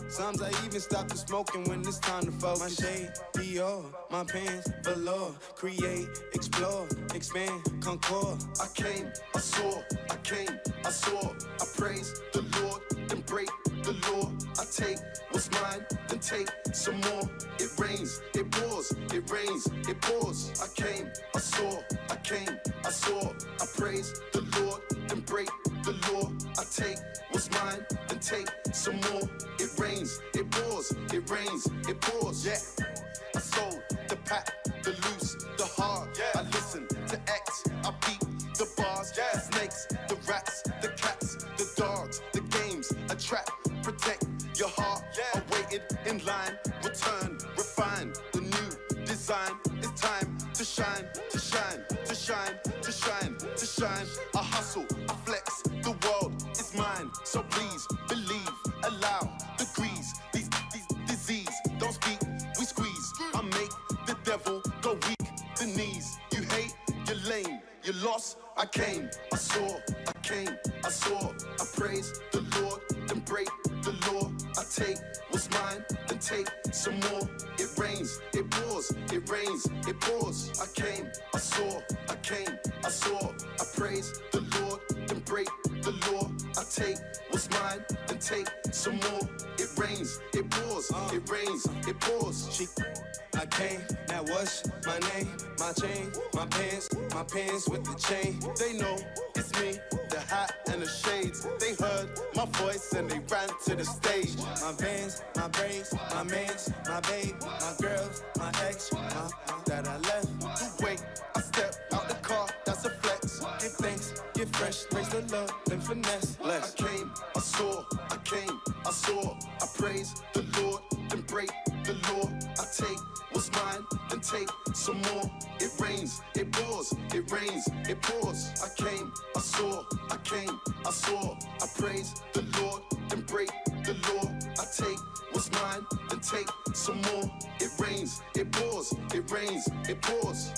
Sometimes I even stop the smoking when it's time to focus. My shade, Dior, my pants, velour. Create, explore, expand, concord. I came, I saw, I came, I saw. I praise the Lord, then break the law. I take what's mine, then take some more. It rains, it pours, it rains, it pours. I came, I saw, I came, I saw. I praise the Lord, then break the law. I take what's mine, then take some more. It rains, it pours, it rains, it pours. Yeah, I sold the pack, the loose, the hard. Yeah, I listen to X, I beat the bars. Yeah, the snakes, the rats, the cats, the dogs, the games, a trap, protect your heart. Yeah, I waited in line, return, refine the new design. It's time to shine, to shine, to shine, to shine, to shine. I hustle, I flex, the world is mine. So please believe, allow degrees, these disease. Don't speak, we squeeze. I make the devil go weak, the knees. You hate, you're lame, you lost. I came, I saw, I came, I saw. I praise the Lord, then break the law. I take what's mine, then take some more. It rains, it pours, it rains, it pours. I came, I saw, I came, I saw. I praise the Lord, then break the law. I take what's mine, then take some more. It rains, it pours, it rains, it pours. I came, now what's my name? My chain, my pants with the chain. They know it's me, the hat and the shades. They heard my voice and they ran to the stage. My Vans, my braids, my mans, my babe, my girls, my ex, that I left. Wait, I step out the car, that's a flex. Give thanks, give fresh, praise the Lord, then finesse. Less. I came, I saw, I came, I saw. I praise the Lord, then break the law. I take what's mine, then take some more. It rains, it pours, it rains, it pours. I came, I saw, I came, I saw. I praise the Lord, then break the law. I take what's mine, then take some more. It rains, it pours, it rains, it pours.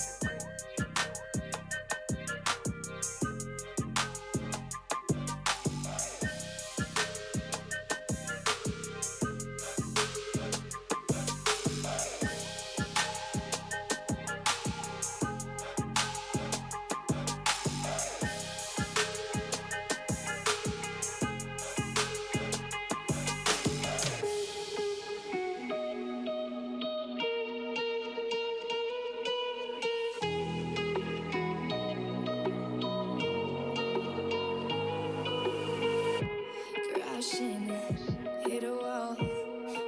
Hit a wall.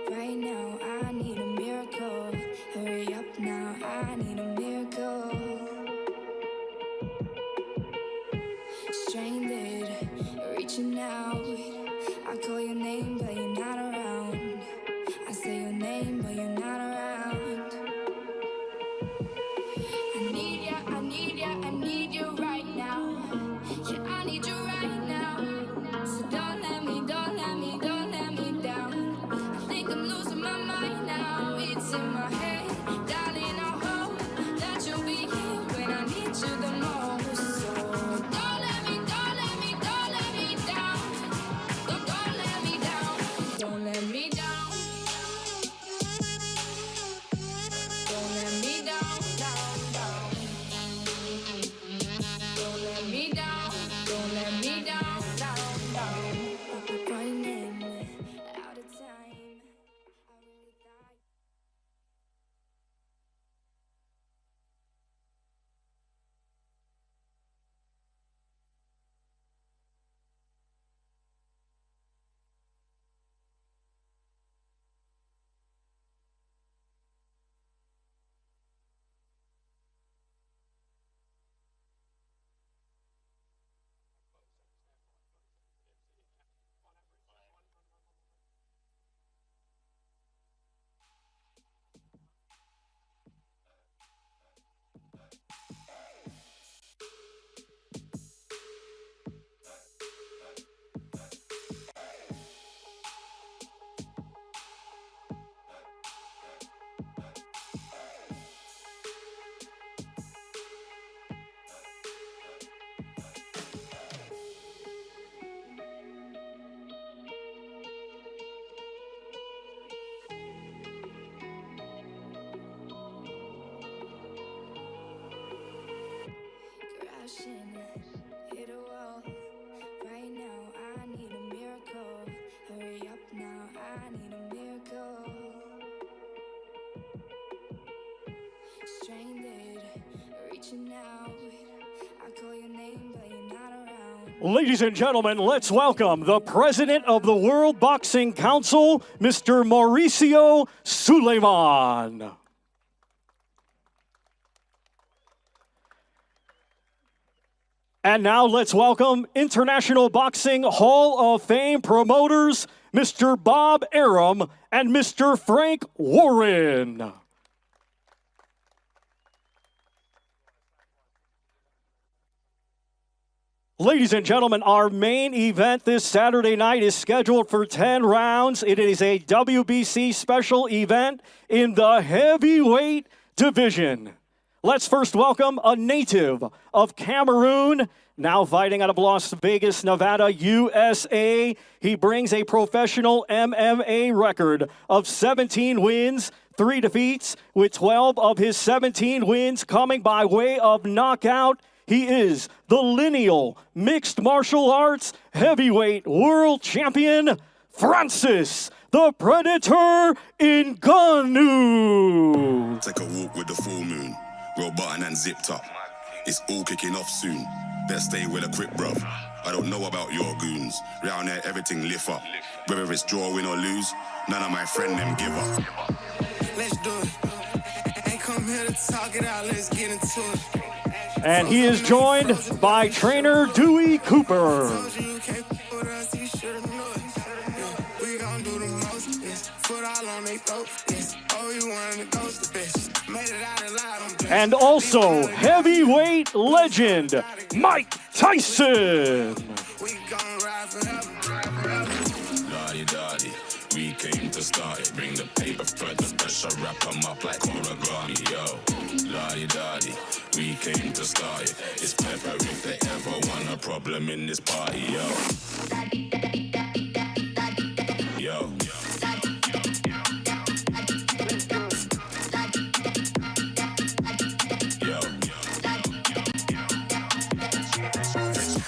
Right now, I need a miracle. Hurry up now, I need a miracle. Stranded, reaching out. I call your name, but you're not around. I say your name, but you're not around. I need ya, I need ya, I need you right now. Yeah, I need you right now. So don't let me down. I think I'm losing my mind now. It's in my head, darling. I hope that you'll be here when I need you the most. So don't let me down. Don't let me down. rushing, hit a wall. Right now, I need a miracle. Hurry up now, I need a miracle. Stranded, reaching out. I call your name, but you're not around. Ladies and gentlemen, let's welcome the president of the World Boxing Council, Mr. Mauricio Suleiman. And now let's welcome International Boxing Hall of Fame promoters, Mr. Bob Arum and Mr. Frank Warren. Ladies and gentlemen, our main event this Saturday night is scheduled for 10 rounds. It is a WBC special event in the heavyweight division. Let's first welcome a native of Cameroon, now fighting out of Las Vegas, Nevada, USA. He brings a professional MMA record of 17 wins, 3 defeats, with 12 of his 17 wins coming by way of knockout. He is the lineal mixed martial arts heavyweight world champion, Francis the Predator Ngannou. Take a walk with the full moon, roll button and zipped up. It's all kicking off soon. Better stay with a grip, bruv. I don't know about your goons. Round there, everything lift up. Whether it's draw, win or lose, none of my friend them give up. Let's do it. Ain't come here to talk it out, let's get into it. And he is joined by trainer Dewey Cooper. And also heavyweight legend Mike Tyson. We came to start it, bring the paper for the pressure, wrap them up like origami, yo. La-di-da-di, we came to start it. It's pepper if they ever want a problem in this party, yo. Yo.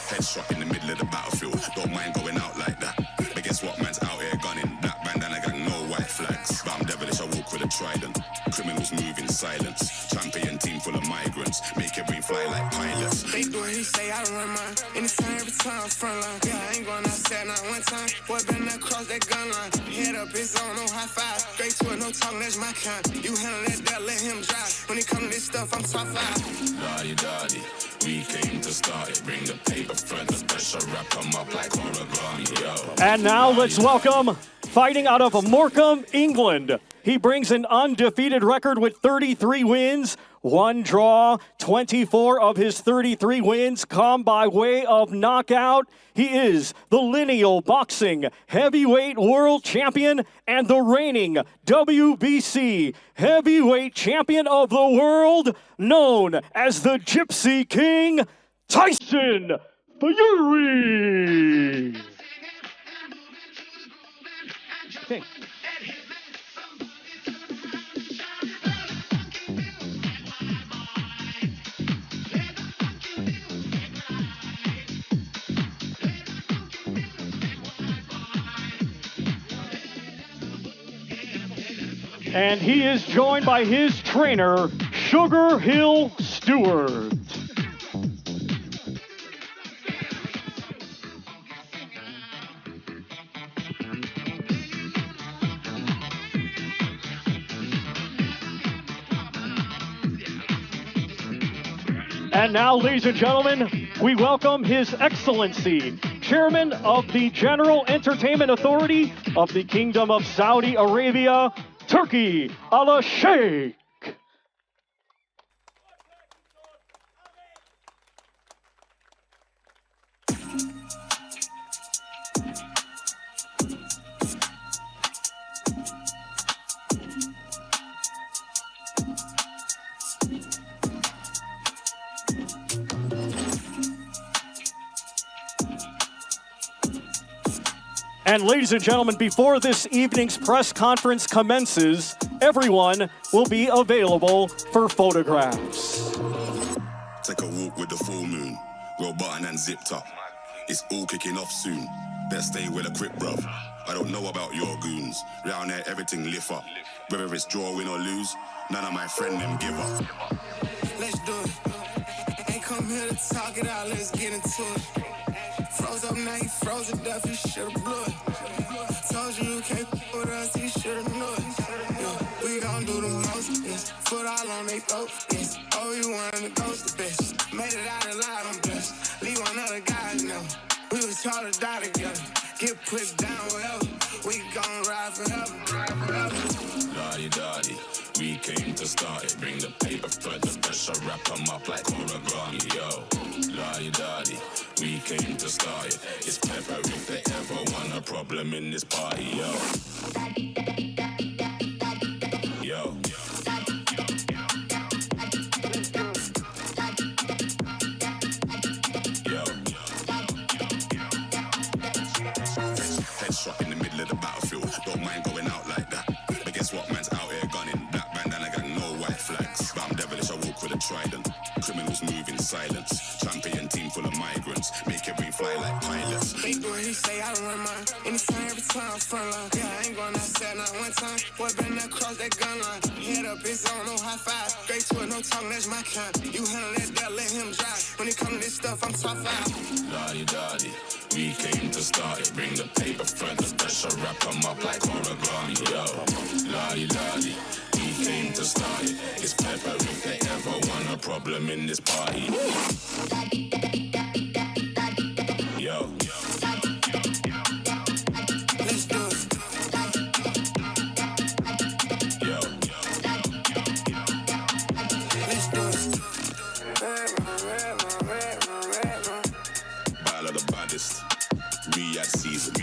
Headshot in the middle of the battlefield, don't mind going out like that. But guess what, man's out here gunning. Black bandana got no white flags. But I'm devilish, I walk with a trident. Criminals move in silence. Champion team full of migrants. Make your brain fly like pilots. They do what he say, I don't run mine. Anytime, every time, front line. Yeah, I ain't going outside not one time. Boy, better not cross that gun line. Head up, it's on, no high five. Straight to it, no talking, that's my kind. You handle that, let him drive. When it come to this stuff, I'm top 5. La-di-da-di, we came to start it. Bring the paper for the pressure, wrap them up like origami, yo. And now let's welcome, fighting out of Morecambe, England. He brings an undefeated record with 33 wins, 1 draw, 24 of his 33 wins come by way of knockout. He is the lineal boxing heavyweight world champion and the reigning WBC heavyweight champion of the world, known as the Gypsy King, Tyson Fury. Okay. And he is joined by his trainer, Sugar Hill Stewart. And now, ladies and gentlemen, we welcome His Excellency, Chairman of the General Entertainment Authority of the Kingdom of Saudi Arabia, Turkey, Al-Sheikh. And ladies and gentlemen, before this evening's press conference commences, everyone will be available for photographs. Take a walk with the full moon, zipped up. It's all kicking off soon. Better stay well equipped, bruv. I don't know about your goons. Round there, everything lift up. Whether it's draw, win or lose, none of my friend them give up. Let's do it. Ain't come here to talk it out, let's get into it. Froze up now, you froze to death, you should've blew it. Told you you can't with us, you should've knew it. Yeah, we gon' do the most, yes. Foot all on they throat, yes. Oh, you wanted to ghost the bitch. Made it out alive, I'm blessed. Leave one other guy now. We was taught to die together. Get put down wherever. We gon' ride forever. Daddy, we came to start it. Bring the paper for the pressure, wrap them up like origami, yo. Daddy, we came to start it. It's pepper if they ever want a problem in this party, yo. Yo. Headshot in the middle of the battlefield. Don't mind going out like that. But guess what, man's out here gunning. Black bandana got no white flags. But I'm devilish, I walk with a trident. Criminals move in silence. Champion team full of migrants. Make every fly like pilots. He do what he say, I don't run mine. Anytime, every time, front line. Yeah, I ain't going outside not one time. Boy, better not cross that gun line. Head up, it's on, no high five. Straight to it, no talking, that's my kind. You handle that, that, let him drive. When it come to this stuff, I'm top 5. Daddy, we came to start it. Bring the paper for the pressure, wrap them up like origami, yo. Daddy, we came to start it. It's pepper if they ever want a problem in this party. Yo. Let's do it. Yo. Let's do it. Battle of the baddest. Riyadh season.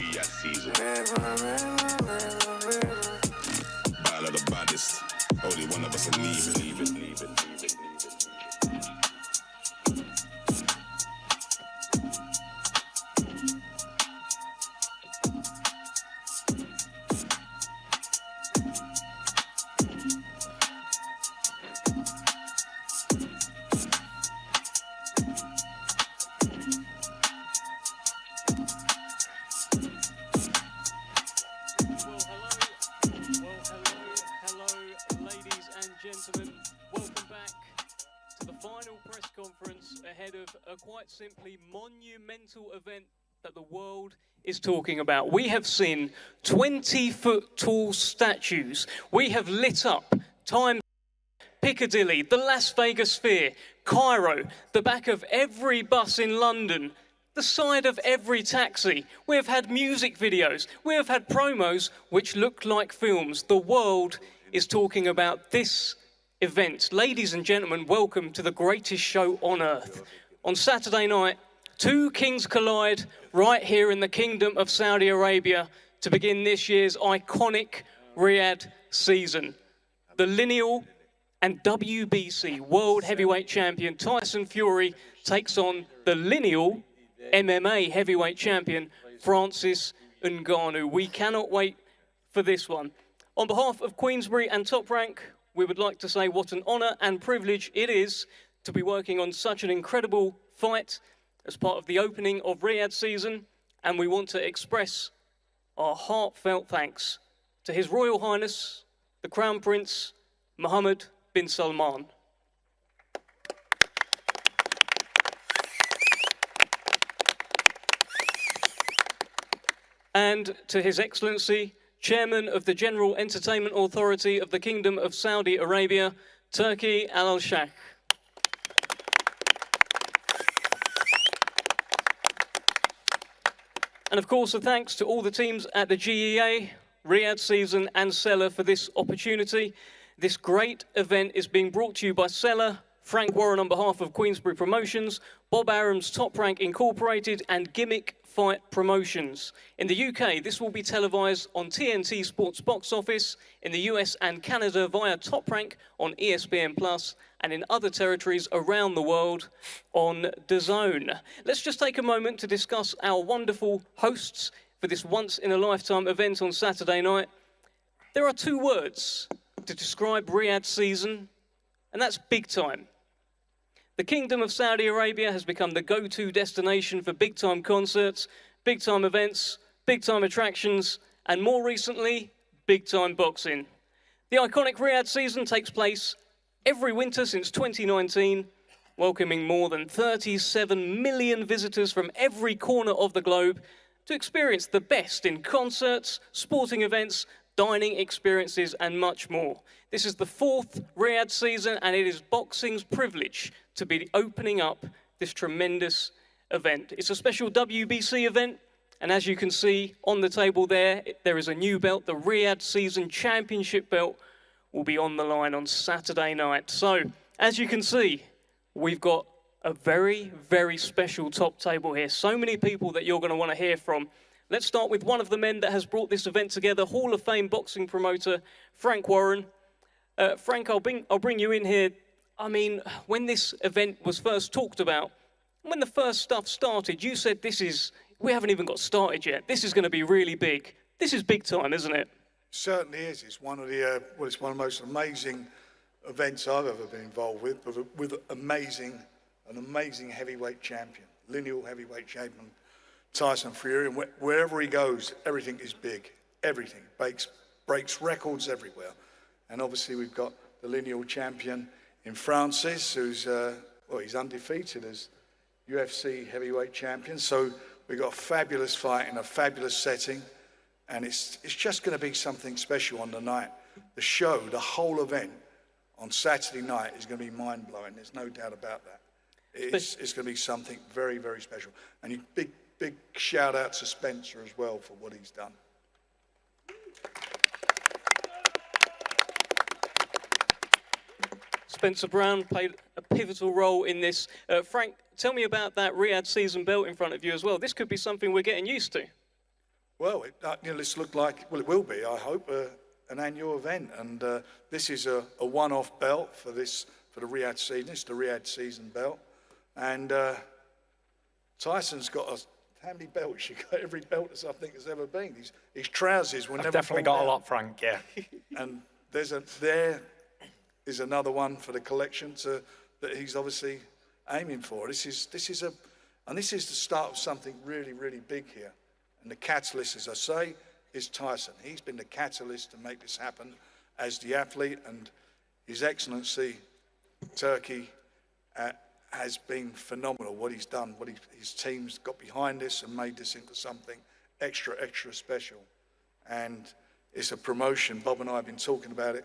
Battle of the baddest. Only one of us are leaving. Quite simply monumental event that the world is talking about. We have seen 20-foot tall statues. We have lit up Times, Piccadilly, the Las Vegas Sphere, Cairo, the back of every bus in London, the side of every taxi. We have had music videos. We have had promos which look like films. The world is talking about this event. Ladies and gentlemen, welcome to the greatest show on earth. On Saturday night, two kings collide right here in the Kingdom of Saudi Arabia to begin this year's iconic Riyadh season. The lineal and WBC World Heavyweight Champion Tyson Fury takes on the lineal MMA Heavyweight Champion Francis Ngannou. We cannot wait for this one. On behalf of Queensberry and Top Rank, we would like to say what an honour and privilege it is to be working on such an incredible fight as part of the opening of Riyadh season, and we want to express our heartfelt thanks to His Royal Highness, the Crown Prince Mohammed bin Salman. And to His Excellency, Chairman of the General Entertainment Authority of the Kingdom of Saudi Arabia, Turkey Al-Sheikh. And of course, a thanks to all the teams at the GEA, Riyadh Season and Seller for this opportunity. This great event is being brought to you by Seller, Frank Warren on behalf of Queensberry Promotions, Bob Arams, Top Rank Incorporated, and Gimmick Fight Promotions. In the UK, this will be televised on TNT Sports Box Office, in the US and Canada via Top Rank on ESPN+, and in other territories around the world on DAZN. Let's just take a moment to discuss our wonderful hosts for this once-in-a-lifetime event on Saturday night. There are two words to describe Riyadh season, and that's big time. The Kingdom of Saudi Arabia has become the go-to destination for big-time concerts, big-time events, big-time attractions, and more recently, big-time boxing. The iconic Riyadh season takes place every winter since 2019, welcoming more than 37 million visitors from every corner of the globe to experience the best in concerts, sporting events, dining experiences, and much more. This is the 4th Riyadh season, and it is boxing's privilege to be opening up this tremendous event. It's a special WBC event, and as you can see on the table there is a new belt. The Riyadh Season Championship belt will be on the line on Saturday night. So, as you can see, we've got a very, very special top table here. So many people that you're going to want to hear from. Let's start with one of the men that has brought this event together, Hall of Fame boxing promoter, Frank Warren. Frank, I'll bring you in here. I mean, when this event was first talked about, when the first stuff started, you said we haven't even got started yet. This is going to be really big. This is big time, isn't it? Certainly is. It's one of the it's one of the most amazing events I've ever been involved with an amazing heavyweight champion, lineal heavyweight champion, Tyson Fury, and wherever he goes, everything is big. Everything breaks records everywhere, and obviously we've got the lineal champion in Francis, who's he's undefeated as UFC heavyweight champion. So we've got a fabulous fight in a fabulous setting, and it's just going to be something special on the night. The show, the whole event on Saturday night is going to be mind-blowing. There's no doubt about that. It's going to be something very, very special. And a big shout out to Spencer as well for what he's done. Spencer Brown played a pivotal role in this. Frank, tell me about that Riyadh season belt in front of you as well. This could be something we're getting used to. Well, this looked like, it will be, I hope, an annual event. And this is a one-off belt for the Riyadh season. It's the Riyadh season belt. And Tyson's got how many belts? You got every belt I think there's ever been. His trousers were never definitely got a lot, Frank, yeah. And there is another one for the collection that he's obviously aiming for. This is the start of something really, really big here. And the catalyst, as I say, is Tyson. He's been the catalyst to make this happen as the athlete, and His Excellency Turkey has been phenomenal. What he's done, his team's got behind this and made this into something extra special. And it's a promotion. Bob and I have been talking about it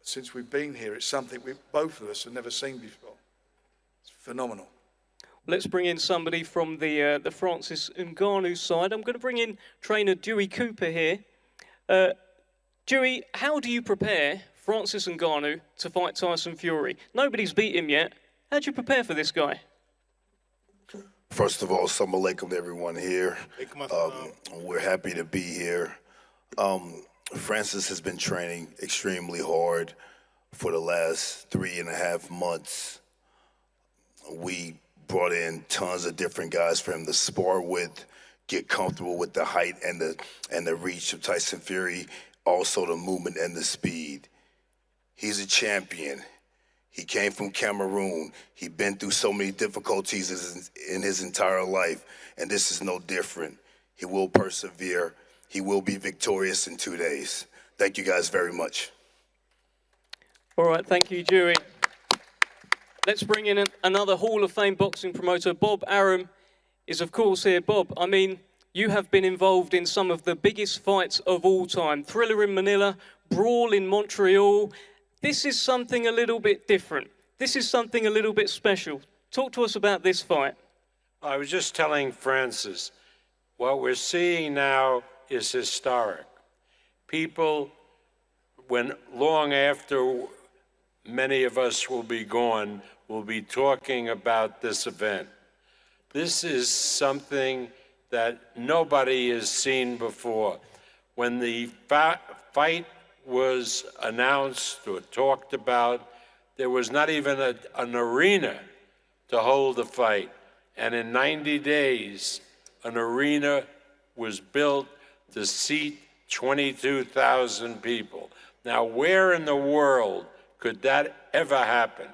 since we've been here. It's something both of us have never seen before. It's phenomenal. Let's bring in somebody from the Francis Ngannou side. I'm going to bring in trainer Dewey Cooper here. Dewey, how do you prepare Francis Ngannou to fight Tyson Fury? Nobody's beat him yet. How do you prepare for this guy? First of all, assalamu alaikum to everyone here. We're happy to be here. Francis has been training extremely hard for the last 3.5 months. We brought in tons of different guys for him to spar with, get comfortable with the height and the reach of Tyson Fury, also the movement and the speed. He's a champion. He came from Cameroon. He's been through so many difficulties in his entire life, and this is no different. He will persevere. He will be victorious in 2 days. Thank you guys very much. All right, thank you, Dewey. Let's bring in another Hall of Fame boxing promoter. Bob Arum is, of course, here. Bob, I mean, you have been involved in some of the biggest fights of all time. Thriller in Manila, Brawl in Montreal. This is something a little bit different. This is something a little bit special. Talk to us about this fight. I was just telling Francis, what we're seeing now is historic. People, when long after many of us will be gone, will be talking about this event. This is something that nobody has seen before. When the fight was announced or talked about, there was not even an arena to hold the fight. And in 90 days, an arena was built to seat 22,000 people. Now, where in the world could that ever happen?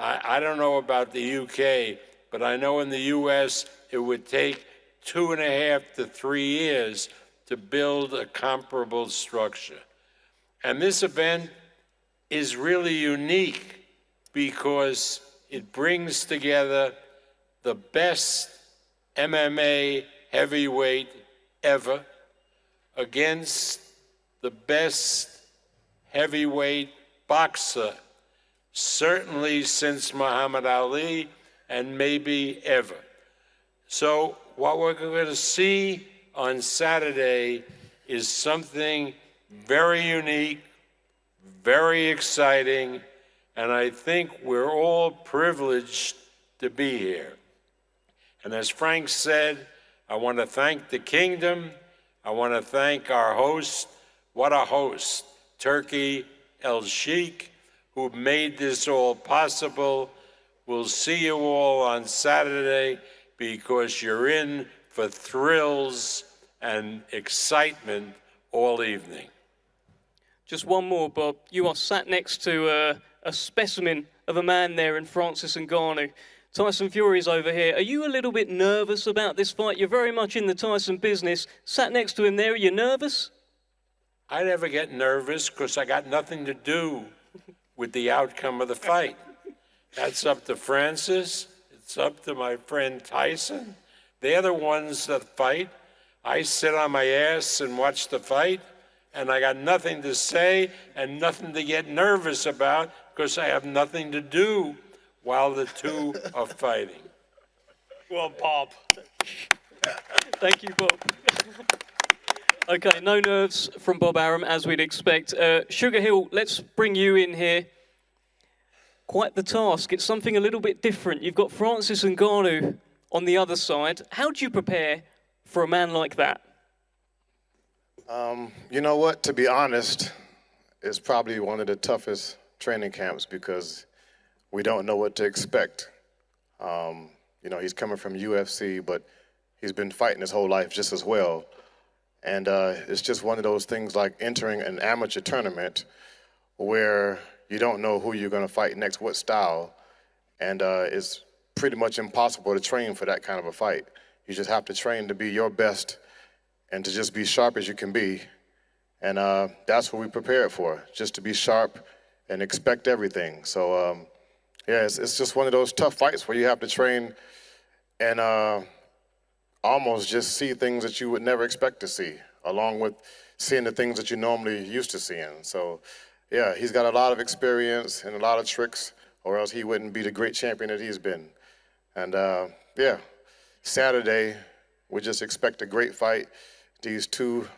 I don't know about the UK, but I know in the US it would take 2.5 to 3 years to build a comparable structure. And this event is really unique because it brings together the best MMA heavyweight ever against the best heavyweight boxer, certainly since Muhammad Ali and maybe ever. So what we're going to see on Saturday is something very unique, very exciting, and I think we're all privileged to be here. And as Frank said, I want to thank the kingdom. I want to thank our host. What a host, Turkey El Sheikh, who made this all possible. We'll see you all on Saturday because you're in for thrills and excitement all evening. Just one more, Bob. You are sat next to a specimen of a man there in Francis Ngannou. Tyson Fury's over here. Are you a little bit nervous about this fight? You're very much in the Tyson business. Sat next to him there, are you nervous? I never get nervous because I got nothing to do with the outcome of the fight. That's up to Francis. It's up to my friend Tyson. They're the ones that fight. I sit on my ass and watch the fight, and I got nothing to say and nothing to get nervous about because I have nothing to do while the two are fighting. Well, Bob. Thank you, Bob. Okay, no nerves from Bob Arum, as we'd expect. Sugar Hill, let's bring you in here. Quite the task. It's something a little bit different. You've got Francis Ngannou on the other side. How do you prepare for a man like that? You know what? To be honest, it's probably one of the toughest training camps because we don't know what to expect. You know, he's coming from UFC, but he's been fighting his whole life just as well. And it's just one of those things like entering an amateur tournament where you don't know who you're going to fight next, what style, and it's pretty much impossible to train for that kind of a fight. You just have to train to be your best and to just be sharp as you can be. And that's what we prepared for, just to be sharp and expect everything. So, yeah, it's just one of those tough fights where you have to train and almost just see things that you would never expect to see, along with seeing the things that you normally used to seeing. So, yeah, he's got a lot of experience and a lot of tricks, or else he wouldn't be the great champion that he's been. And, yeah, Saturday, we just expect a great fight. These two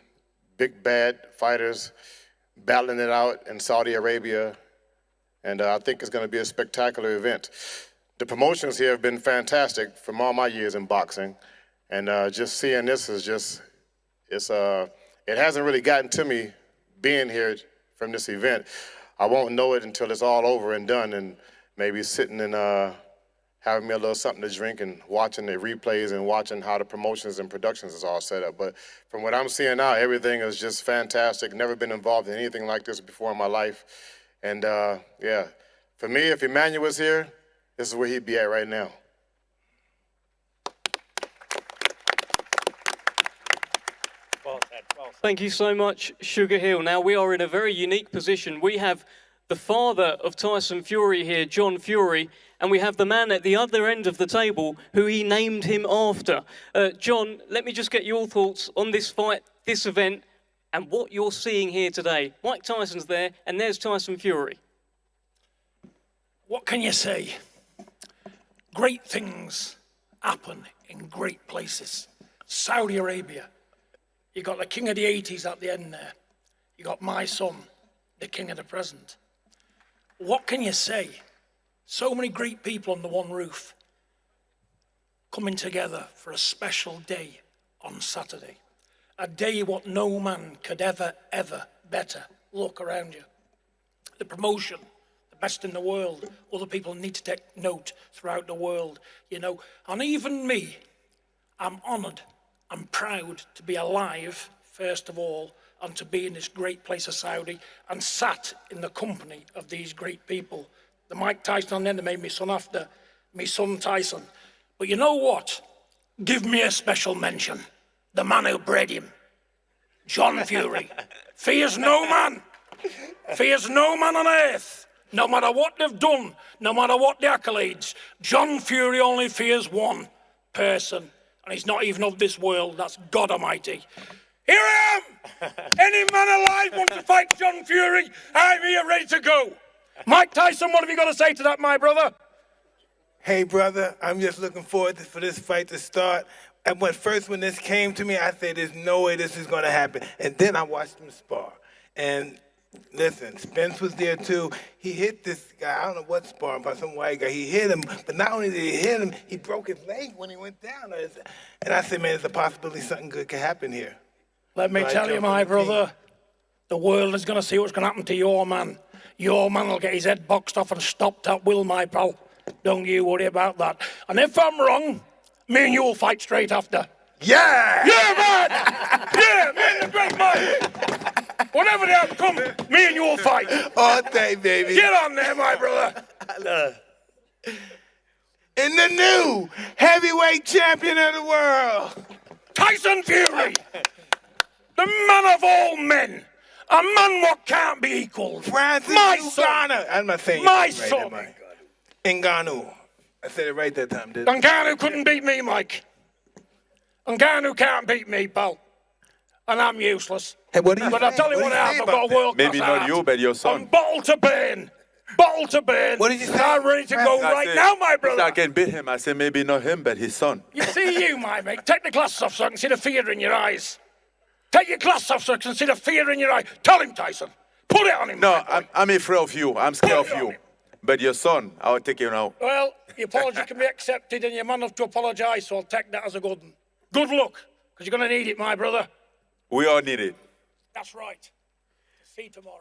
big, bad fighters battling it out in Saudi Arabia, and I think it's going to be a spectacular event. The promotions here have been fantastic from all my years in boxing, and just seeing this is just, it hasn't really gotten to me being here from this event. I won't know it until it's all over and done, and maybe sitting and having me a little something to drink and watching the replays and watching how the promotions and productions is all set up. But from what I'm seeing now, everything is just fantastic. Never been involved in anything like this before in my life. And yeah, for me, if Emmanuel was here, this is where he'd be at right now. Thank you so much, Sugar Hill. Now, we are in a very unique position. We have the father of Tyson Fury here, John Fury, and we have the man at the other end of the table who he named him after. John, let me just get your thoughts on this fight, this event, and what you're seeing here today. Mike Tyson's there, and there's Tyson Fury. What can you say? Great things happen in great places. Saudi Arabia. You got the king of the 80s at the end there. You got my son, the king of the present. What can you say? So many great people under one roof coming together for a special day on Saturday. A day what no man could ever better. Look around you. The promotion, the best in the world. Other people need to take note throughout the world, you know. And even me, I'm honored, I'm proud to be alive, first of all, and to be in this great place of Saudi and sat in the company of these great people The Mike Tyson on the end that made me son after me son Tyson. But you know what? Give me a special mention. The man who bred him, John Fury. Fears no man. Fears no man on earth. No matter what they've done, no matter what the accolades, John Fury only fears one person. And he's not even of this world. That's God Almighty. Here I am! Any man alive wants to fight John Fury? I'm here ready to go. Mike Tyson, what have you got to say to that, my brother? Hey, brother, I'm just looking forward for this fight to start. And when this came to me, I said, there's no way this is going to happen. And then I watched him spar. And listen, Spence was there too. He hit this guy, I don't know what sparring, but some white guy. He hit him, but not only did he hit him, he broke his leg when he went down. And I said, man, there's a possibility something good could happen here. Let me tell you, my brother, the world is going to see what's going to happen to your man. Your man will get his head boxed off and stopped at will, my pal. Don't you worry about that. And if I'm wrong, me and you will fight straight after. Yeah! Yeah, man! Yeah, me and the great man! Whatever the outcome, me and you will fight. All day, baby. Get on there, my brother. And the new heavyweight champion of the world, Tyson Fury, the man of all men, a man what can't be equaled. Francis My Ngannou. son, I'm not saying my it right, son. Ngannou. I said it right that time, didn't I? Ngannou couldn't beat me, Mike. Ngannou can't beat me, pal. And I'm useless. Hey, what do you But I'll tell you what I have, I've got a world-class Maybe not heart. you, but your son. I'm bottle to burn. Bottle to burn. What did you say? I'm ready to go I right said, now, my if I brother. can beat him, I said maybe not him, but his son. You see you, my mate. Take the glasses off so I can see the fear in your eyes. Take your glasses off so I can see the fear in your eye. Tell him, Tyson. Put it on him. No, I'm afraid of you. I'm scared of you. But your son, I'll take him out. Well, your apology can be accepted and you're man enough to apologise, so I'll take that as a good one. Good luck, because you're going to need it, my brother. We all need it. That's right. See you tomorrow.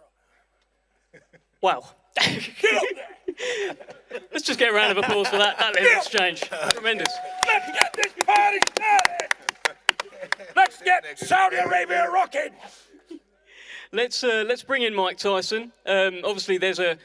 Wow. Get up there. Let's just get a round of applause for that little exchange. Tremendous. Let's get this party started. Let's get Saudi Arabia rocking. Let's bring in Mike Tyson. Obviously, there's a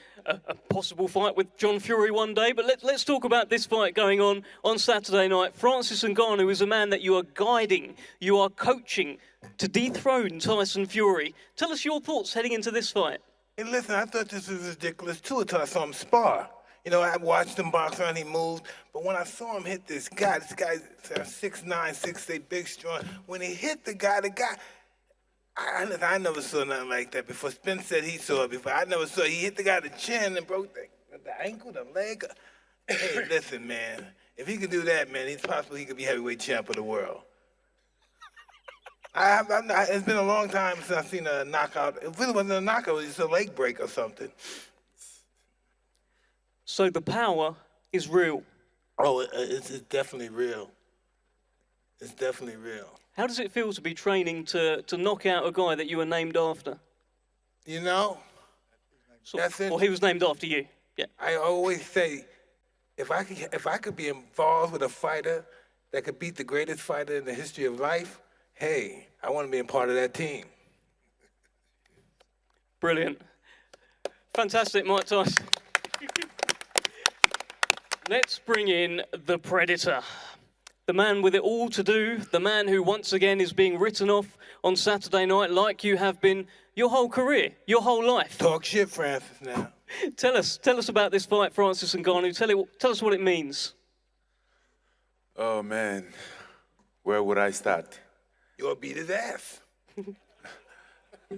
possible fight with John Fury one day, but let's talk about this fight going on Saturday night. Francis Ngannou is a man that you are guiding, you are coaching to dethrone Tyson Fury. Tell us your thoughts heading into this fight. Hey, listen, I thought this was ridiculous too until I saw him spar. You know, I watched him box around, he moved, but when I saw him hit this guy's 6'9", 6'8", big, strong. When he hit the guy, I never saw nothing like that before. Spence said he saw it before. I never saw it. He hit the guy in the chin and broke the ankle, the leg. Hey, listen, man, if he could do that, man, it's possible he could be heavyweight champ of the world. It's been a long time since I've seen a knockout. It really wasn't a knockout, it was just a leg break or something. So the power is real. Oh, it's definitely real. It's definitely real. How does it feel to be training to knock out a guy that you were named after? You know, that's it. Or he was named after you. Yeah. I always say, if I could be involved with a fighter that could beat the greatest fighter in the history of life, hey, I want to be a part of that team. Brilliant. Fantastic, Mike Tyson. Let's bring in the Predator. The man with it all to do, the man who once again is being written off on Saturday night like you have been your whole career, your whole life. Talk shit, Francis, now. Tell us about this fight, Francis Ngannou. Tell us what it means. Oh, man. Where would I start? You'll beat his ass.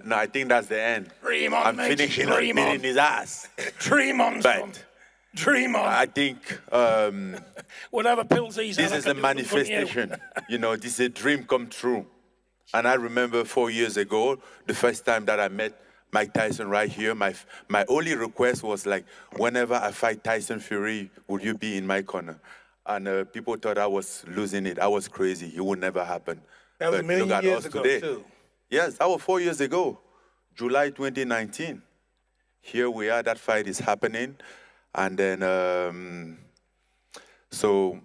No, I think that's the end. Dream on, I'm mate. finishing on Dream on. beating his ass. Dream on, son. But Dream on. I think Whatever pills he's this had, is I a can do them for you. manifestation. You know, this is a dream come true. And I remember 4 years ago, the first time that I met Mike Tyson right here, my only request was like, whenever I fight Tyson Fury, would you be in my corner? And people thought I was losing it. I was crazy. It would never happen. That was But a million look at years us ago, today. too. Yes, that was 4 years ago, July 2019. Here we are, that fight is happening. And then, so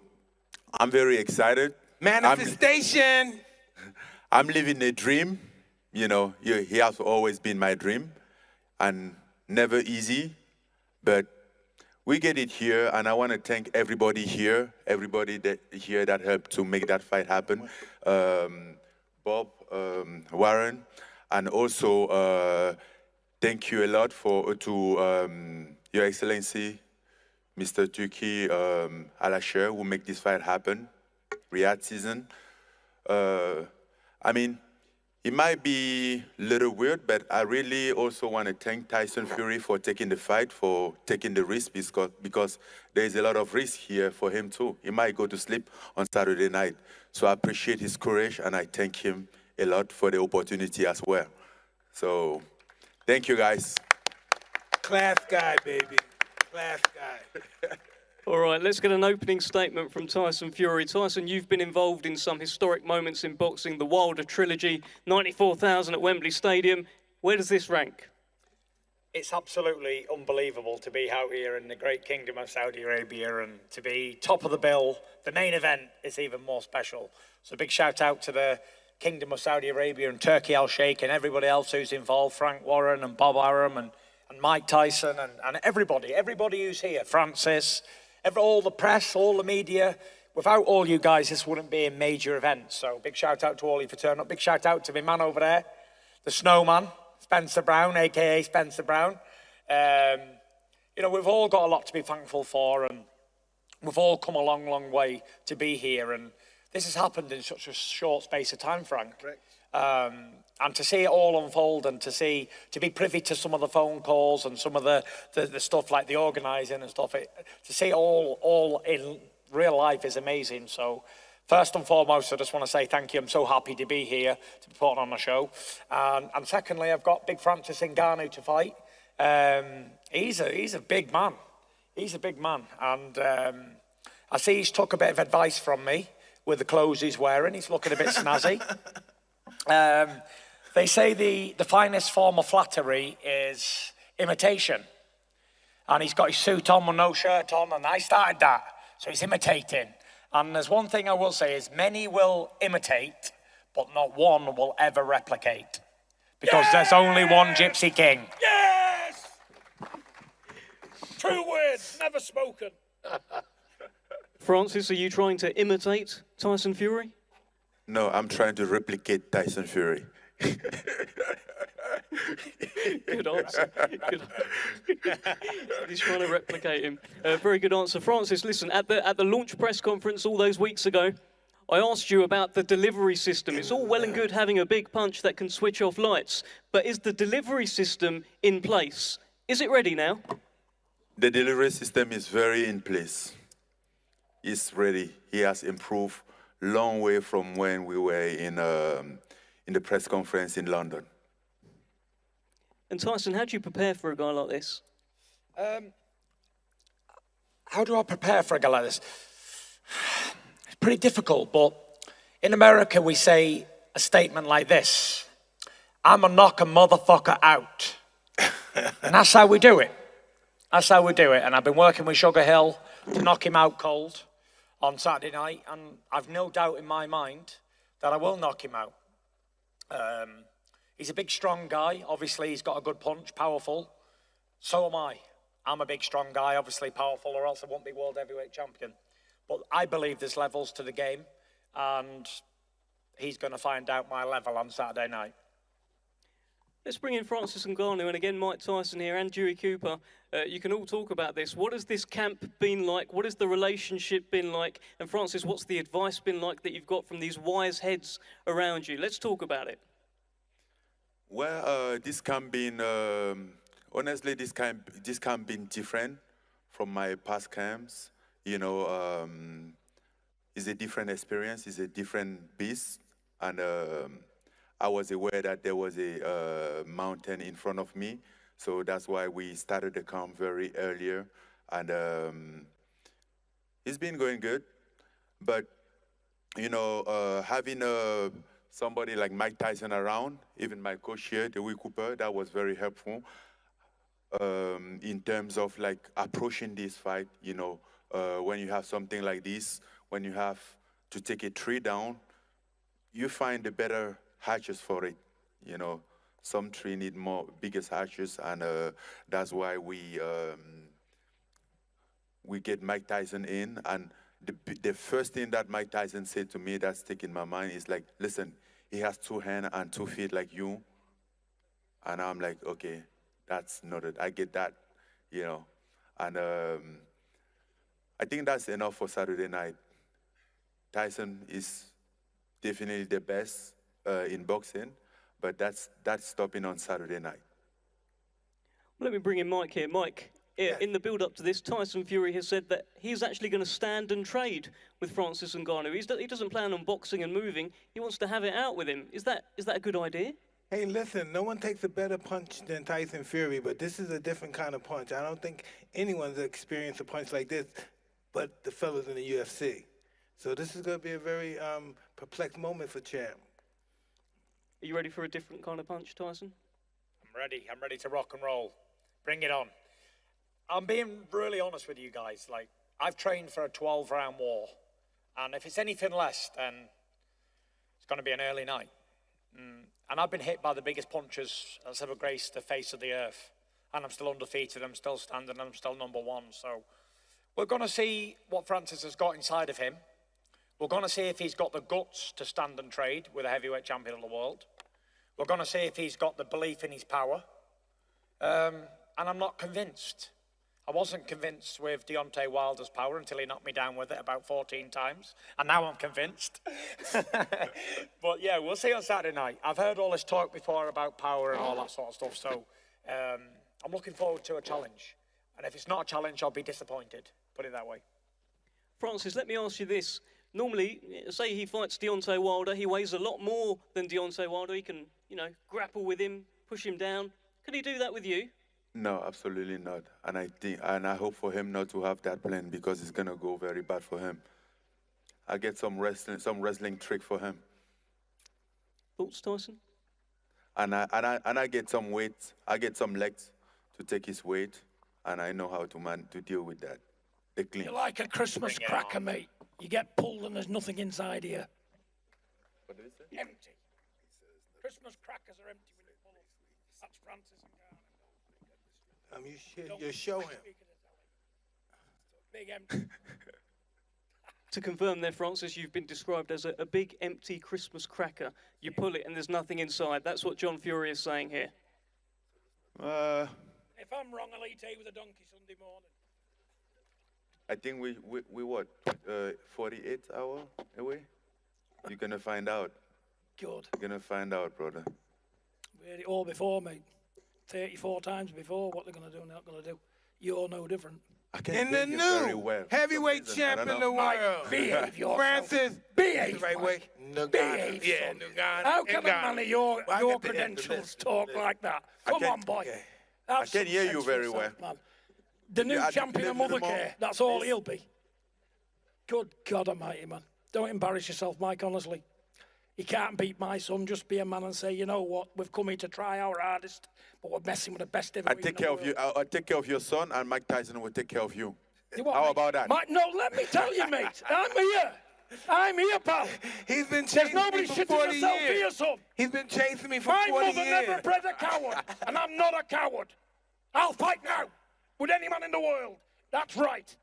I'm very excited. Manifestation. I'm living a dream. You know, he has always been my dream. And never easy, but we get it here, and I want to thank everybody here, everybody that helped to make that fight happen. Bob, Warren, and also thank you a lot to Your Excellency, Mr. Turki Alasher, who make this fight happen, Riyadh season. I mean, it might be a little weird, but I really also want to thank Tyson Fury for taking the fight, for taking the risk, because there's a lot of risk here for him too. He might go to sleep on Saturday night. So I appreciate his courage, and I thank him a lot for the opportunity as well. So thank you, guys. Class guy, baby. Class guy. All right, let's get an opening statement from Tyson Fury. Tyson, you've been involved in some historic moments in boxing, the Wilder trilogy, 94,000 at Wembley Stadium. Where does this rank? It's absolutely unbelievable to be out here in the great kingdom of Saudi Arabia and to be top of the bill. The main event is even more special. So big shout out to the Kingdom of Saudi Arabia and Turkey Al Sheikh and everybody else who's involved, Frank Warren and Bob Arum and Mike Tyson and everybody who's here, Francis, all the press, all the media. Without all you guys, this wouldn't be a major event. So big shout out to all you for turning up. Big shout out to my man over there, the snowman, Spencer Brown, AKA Spencer Brown. You know, we've all got a lot to be thankful for, and we've all come a long, long way to be here. And this has happened in such a short space of time, Frank. And to see it all unfold and to be privy to some of the phone calls and some of the stuff like the organising and stuff, to see it all in real life is amazing. So first and foremost, I just want to say thank you. I'm so happy to be here, to be putting on the show. And secondly, I've got big Francis Ngannou to fight. He's a big man. He's a big man. And I see he's took a bit of advice from me with the clothes he's wearing. He's looking a bit snazzy. They say the finest form of flattery is imitation. And he's got his suit on with no shirt on, and I started that. So he's imitating. And there's one thing I will say is many will imitate, but not one will ever replicate. Because there's only one Gypsy King. Yes! True words, never spoken. Francis, are you trying to imitate Tyson Fury? No, I'm trying to replicate Tyson Fury. Good answer. He's trying to replicate him. Very good answer. Francis, listen, at the launch press conference all those weeks ago, I asked you about the delivery system. It's all well and good having a big punch that can switch off lights, but is the delivery system in place? Is it ready now? The delivery system is very in place. It's ready. He has improved long way from when we were in the press conference in London. And Tyson, how do you prepare for a guy like this? How do I prepare for a guy like this? It's pretty difficult, but in America we say a statement like this: "I'm a knock a motherfucker out." And that's how we do it. That's how we do it. And I've been working with Sugar Hill to knock him out cold on Saturday night, and I've no doubt in my mind that I will knock him out. He's a big, strong guy. Obviously, he's got a good punch, powerful. So am I. I'm a big, strong guy, obviously powerful, or else I won't be world heavyweight champion. But I believe there's levels to the game, and he's going to find out my level on Saturday night. Let's bring in Francis Ngannou, and again Mike Tyson here and Dewey Cooper. You can all talk about this. What has this camp been like? What has the relationship been like? And Francis, what's the advice been like that you've got from these wise heads around you? Let's talk about it. Well, this camp been, honestly, this camp been different from my past camps. You know, it's a different experience, it's a different beast, and I was aware that there was a mountain in front of me, so that's why we started the camp very earlier, and it's been going good. But you know, having somebody like Mike Tyson around, even my coach here, Dewey Cooper, that was very helpful in terms of like approaching this fight. You know, when you have something like this, when you have to take a tree down, you find the better hatches for it. You know, some tree need more biggest hatches, and that's why we we get Mike Tyson in, and the first thing that Mike Tyson said to me that stick in my mind is like, listen, he has 2 hands and 2 feet like you. And I'm like, okay, that's noted. I get that, you know. And I think that's enough for Saturday night. Tyson is definitely the best in boxing, but that's stopping on Saturday night. Let me bring in Mike here. Mike, in the build-up to this, Tyson Fury has said that he's actually going to stand and trade with Francis Ngannou. He doesn't plan on boxing and moving. He wants to have it out with him. Is that a good idea? Hey, listen, no one takes a better punch than Tyson Fury, but this is a different kind of punch. I don't think anyone's experienced a punch like this but the fellas in the UFC. So this is going to be a very perplexed moment for Champ. Are you ready for a different kind of punch, Tyson? I'm ready. I'm ready to rock and roll. Bring it on. I'm being really honest with you guys. Like, I've trained for a 12-round war, and if it's anything less, then it's going to be an early night. And I've been hit by the biggest punches that's ever graced the face of the earth. And I'm still undefeated, I'm still standing, I'm still #1. So we're going to see what Francis has got inside of him. We're going to see if he's got the guts to stand and trade with a heavyweight champion of the world. We're going to see if he's got the belief in his power. And I'm not convinced. I wasn't convinced with Deontay Wilder's power until he knocked me down with it about 14 times. And now I'm convinced. But yeah, we'll see on Saturday night. I've heard all this talk before about power and all that sort of stuff. So I'm looking forward to a challenge. And if it's not a challenge, I'll be disappointed. Put it that way. Francis, let me ask you this. Normally, say he fights Deontay Wilder, he weighs a lot more than Deontay Wilder. He can, grapple with him, push him down. Can he do that with you? No, absolutely not. And I hope for him not to have that plan because it's gonna go very bad for him. I get some wrestling trick for him. Thoughts, Tyson? And I get some weight. I get some legs to take his weight, and I know how to deal with that. The clean. You're like a Christmas cracker, mate. You get pulled and there's nothing inside here. What did he say? Empty. Christmas crackers are empty when you pull them. That's Francis and You show him. Big empty. To confirm there, Francis, you've been described as a big empty Christmas cracker. You pull it and there's nothing inside. That's what John Fury is saying here. If I'm wrong, I'll eat hay with a donkey Sunday morning. I think we what, 48 hours away? You're gonna find out. Good. You're gonna find out, brother. We had it all before, mate. 34 times before. What they're going to do and not going to do. You're no different. In the new heavyweight champ in the world. Behave yourself. Francis. Behave. The right way. Behave. Yeah, Ngannou. How can a man of your credentials talk like that? Come on, boy. I can hear you very well. Man. The new champion of Mothercare. That's all he'll be. Good God almighty, man. Don't embarrass yourself, Mike, honestly. You can't beat my son. Just be a man and say, you know what? We've come here to try our hardest, but we're messing with the best heavyweight. I take care of you. I'll take care of your son, and Mike Tyson will take care of you. How about that? Mike, no, let me tell you, mate. I'm here, pal. He's been chasing me for 40 years. He's been chasing me for 40 years. My mother never bred a coward, and I'm not a coward. I'll fight now with any man in the world. That's right.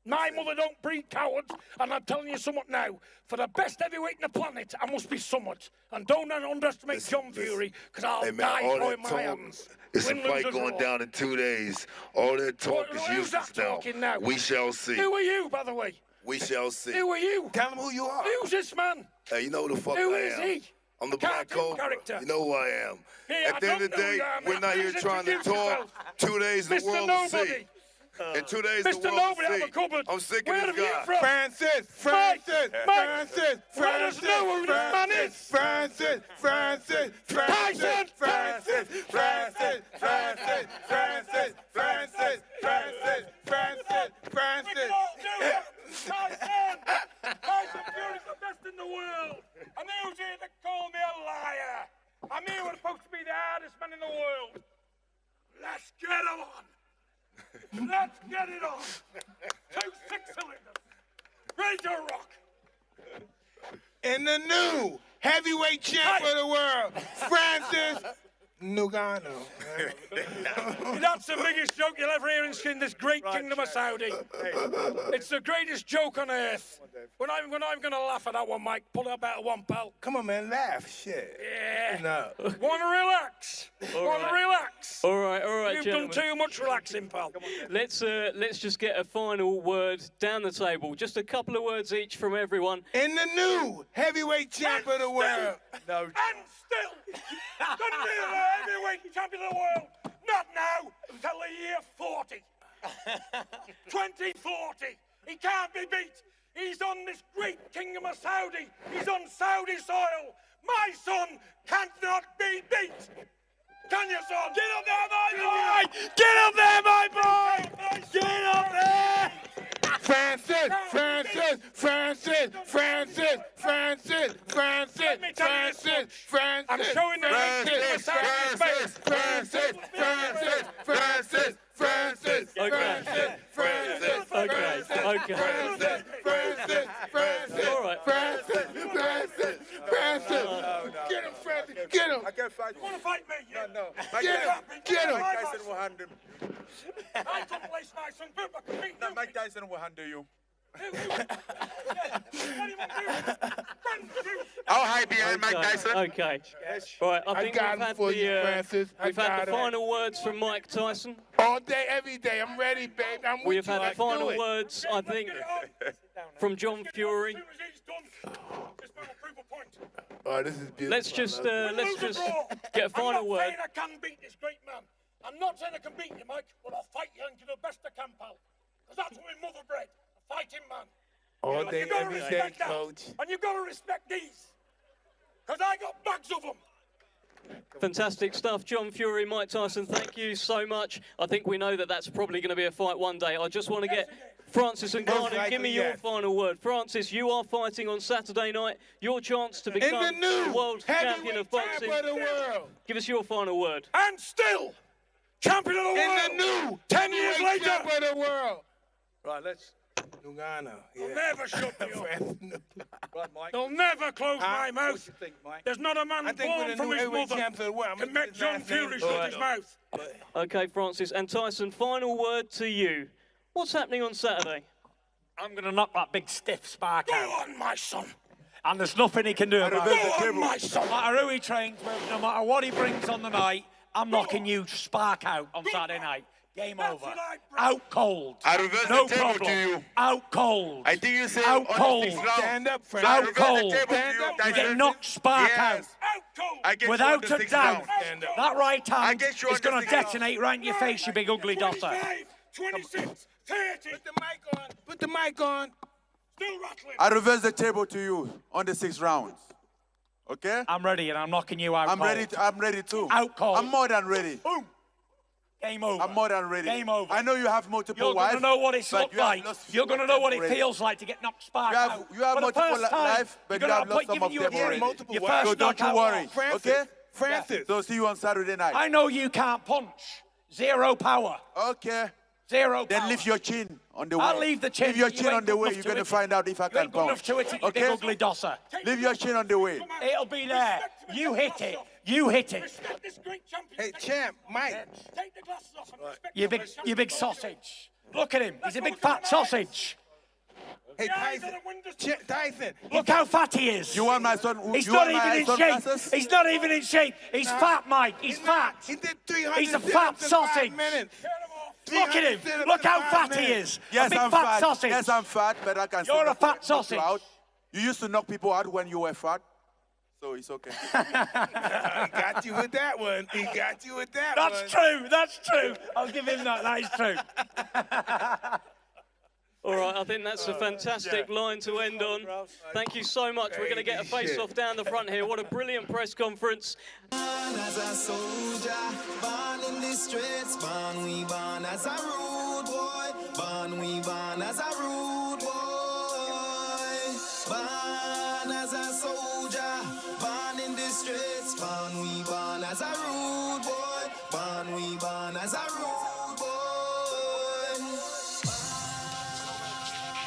My mother don't breed cowards, and I'm telling you somewhat now. For the best heavyweight in the planet, I must be somewhat. And don't underestimate John Fury, because I'll die throwing my hands. It's a fight going down in 2 days. All that talk is useless now. We shall see. Who are you, by the way? We shall see. Who are you? Tell him who you are. Who's this man? Hey, you know who the fuck Who I is am. he? I'm the Black Cobra. Character. You know who I am. Hey, At the end of the day, we're not here trying to talk. 2 days the world will see. In 2 days, Mr. the world Nobody will have a see. cupboard. I'm sick Where of have this you guy. from? Francis. Let us know who this man is. Francis. Tyson. Tyson Fury's the best in the world. And who's here to call me a liar? I'm here we're supposed to be the hardest man in the world. Let's get it on. Let's get it on. 2 6-cylinders. Ready to rock. And the new heavyweight champ of the world, Francis Ngannou. That's the biggest joke you'll ever hear in this great kingdom of Saudi. It's the greatest joke on earth. When I'm going to laugh at that one, Mike, pull it up out of one, pal. Come on, man, laugh. Shit. Yeah. No. Want to relax? Want to relax? All right, You've gentlemen. done too much relaxing, pal. Let's just get a final word down the table. Just a couple of words each from everyone. In the new heavyweight champ of the world. No. And still, the new heavyweight champion of the world. Not now, until the year 40. 2040. He can't be beat. He's on this great kingdom of Saudi. He's on Saudi soil. My son cannot be beat. Can you, son? Get up there, my boy! Get up there, my boy! Get up there! Francis, Francis, Francis, Francis, Francis, Francis, Francis, Francis. I'm showing the Francis, Francis, Francis, Francis, Francis, Francis, Francis, Francis, Francis, Francis, All right. Francis, Francis, Francis. Get him, Francis. Get him. I can't fight. You want to fight me? No. Get him. Get him. Mike Tyson will handle him. I don't place my son, but I can beat No, you. Mike Tyson will handle you. I'll hide behind Mike Tyson. Okay. Right, I think got we've him had for you, Francis. I we've had got the him. final words from Mike Tyson. All day, every day. I'm ready, babe. I'm with We've you. had the Let's do final it. words, I think, from John Fury. Oh, this is beautiful. Let's just get a final word. I'm not saying I can beat this great man. I'm not saying I can beat you, Mike, but I'll fight you and do the best I can, pal. Because that's what my mother bred. A fighting man. All And day, you've got to every day, respect that. coach. And you've got to respect these. Because I got bags of them. Fantastic stuff, John Fury, Mike Tyson, thank you so much. I think we know that that's probably going to be a fight one day. I just want to get Francis and Most Ngannou, give me likely, your yes. final word. Francis, you are fighting on Saturday night. Your chance to become In the new world champion of boxing. champ of the world. Give us your final word. And still, champion of the world. In the new 10 years heavyweight later. champ of the world. Right, let's. Ngannou. They'll never shut me up. Right, Mike. They'll never close my What mouth. you think, Mike? There's not a man I think born we're the from new his heavyweight mother champs of the world. can make John Fury shut his mouth. Okay, Francis. And Tyson, final word to you. What's happening on Saturday? I'm going to knock that big stiff spark Go out. on, my son. And there's nothing he can do about Go it. on, my son. No matter who he trains with, no matter what he brings on the night, I'm knocking you spark out on Saturday night. Game over. Out cold. I reverse No the table problem. to you. Out cold. I think you said Out on the cold. 6th round. Stand up, So I Francis. Out reverse the cold. table to Stand you. up. You Tyson. get knocked spark Yes. out. Out cold. I get you on Without the a 6th doubt. round. Stand up. That right hand get you on is the going to 6th round. detonate right in your face, you big ugly dosser. 25, 26, 30. Put the mic on. Put the mic on. Still rattling. I reverse the table to you on the 6th round. Okay? I'm ready and I'm knocking you out I'm cold. ready. I'm ready too. Out cold. I'm more than ready. Boom. Game over. I'm more than ready. Game over. I know you have multiple You're wives. going to know what it's but looked you have like. lost You're going to know what it already. feels like to get knocked spark You have- out. you have For the multiple first time, life, but you're you gonna have lost put- some of giving you them a already. multiple Your wives. first So don't you knockout worry. loss. Francis. Okay? Francis. So see you on Saturday night. I know you can't punch. Zero power. Okay. Zero Then power. lift your chin on the way. I'll leave the chin. Leave your You chin ain't on the good way. enough You're to going to it. find out if I You can ain't good enough punch. to it, you big Okay? ugly dosser. Leave your chin on the way. It'll be there. You hit it. You hit it. Respect this great champion. Hey, champ, Mike. Take the glasses off and respect You big sausage. Look at him. He's a big fat sausage. Hey, Tyson. Tyson. Look how fat he is. You want my son? He's you not want my even in son shape. glasses? He's not even in shape. He's fat, Mike. He's fat. He did 300 He's a sit-ups fat in 5 sausage. minutes. Look at him. 300 sit-ups Look in how 5 fat he minutes. is. Yes, a big I'm fat fat. sausage. Yes, I'm fat, but I can You're still a knock fat you- knock you sausage. out. You used to knock people out when you were fat, so it's okay. He got you with that one. He got you with that one. That's true. That's true. I'll give him that. That is true. All right, I think that's a fantastic line to end on. Thank you so much. We're going to get a face-off down the front here. What a brilliant press conference. As a soldier, born in the streets, born we born as a rude boy, born we born as a rude boy, born as a soldier, born in the streets, born we born as a rude boy, born we born as a rude boy.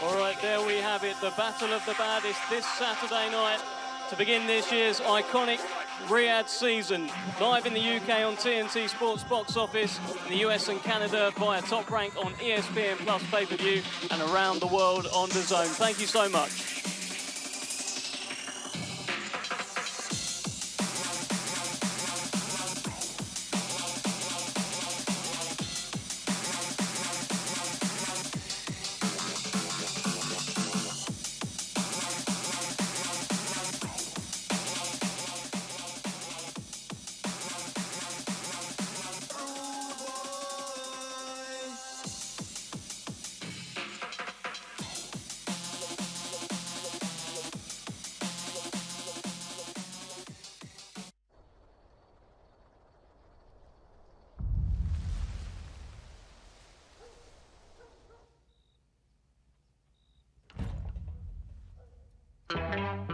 All right, there we have it. The Battle of the Baddest this Saturday night to begin this year's iconic Riyadh season. Live in the UK on TNT Sports Box Office, in the US and Canada via Top Rank on ESPN Plus pay-per-view, and around the world on DAZN. Thank you so much. Thank you.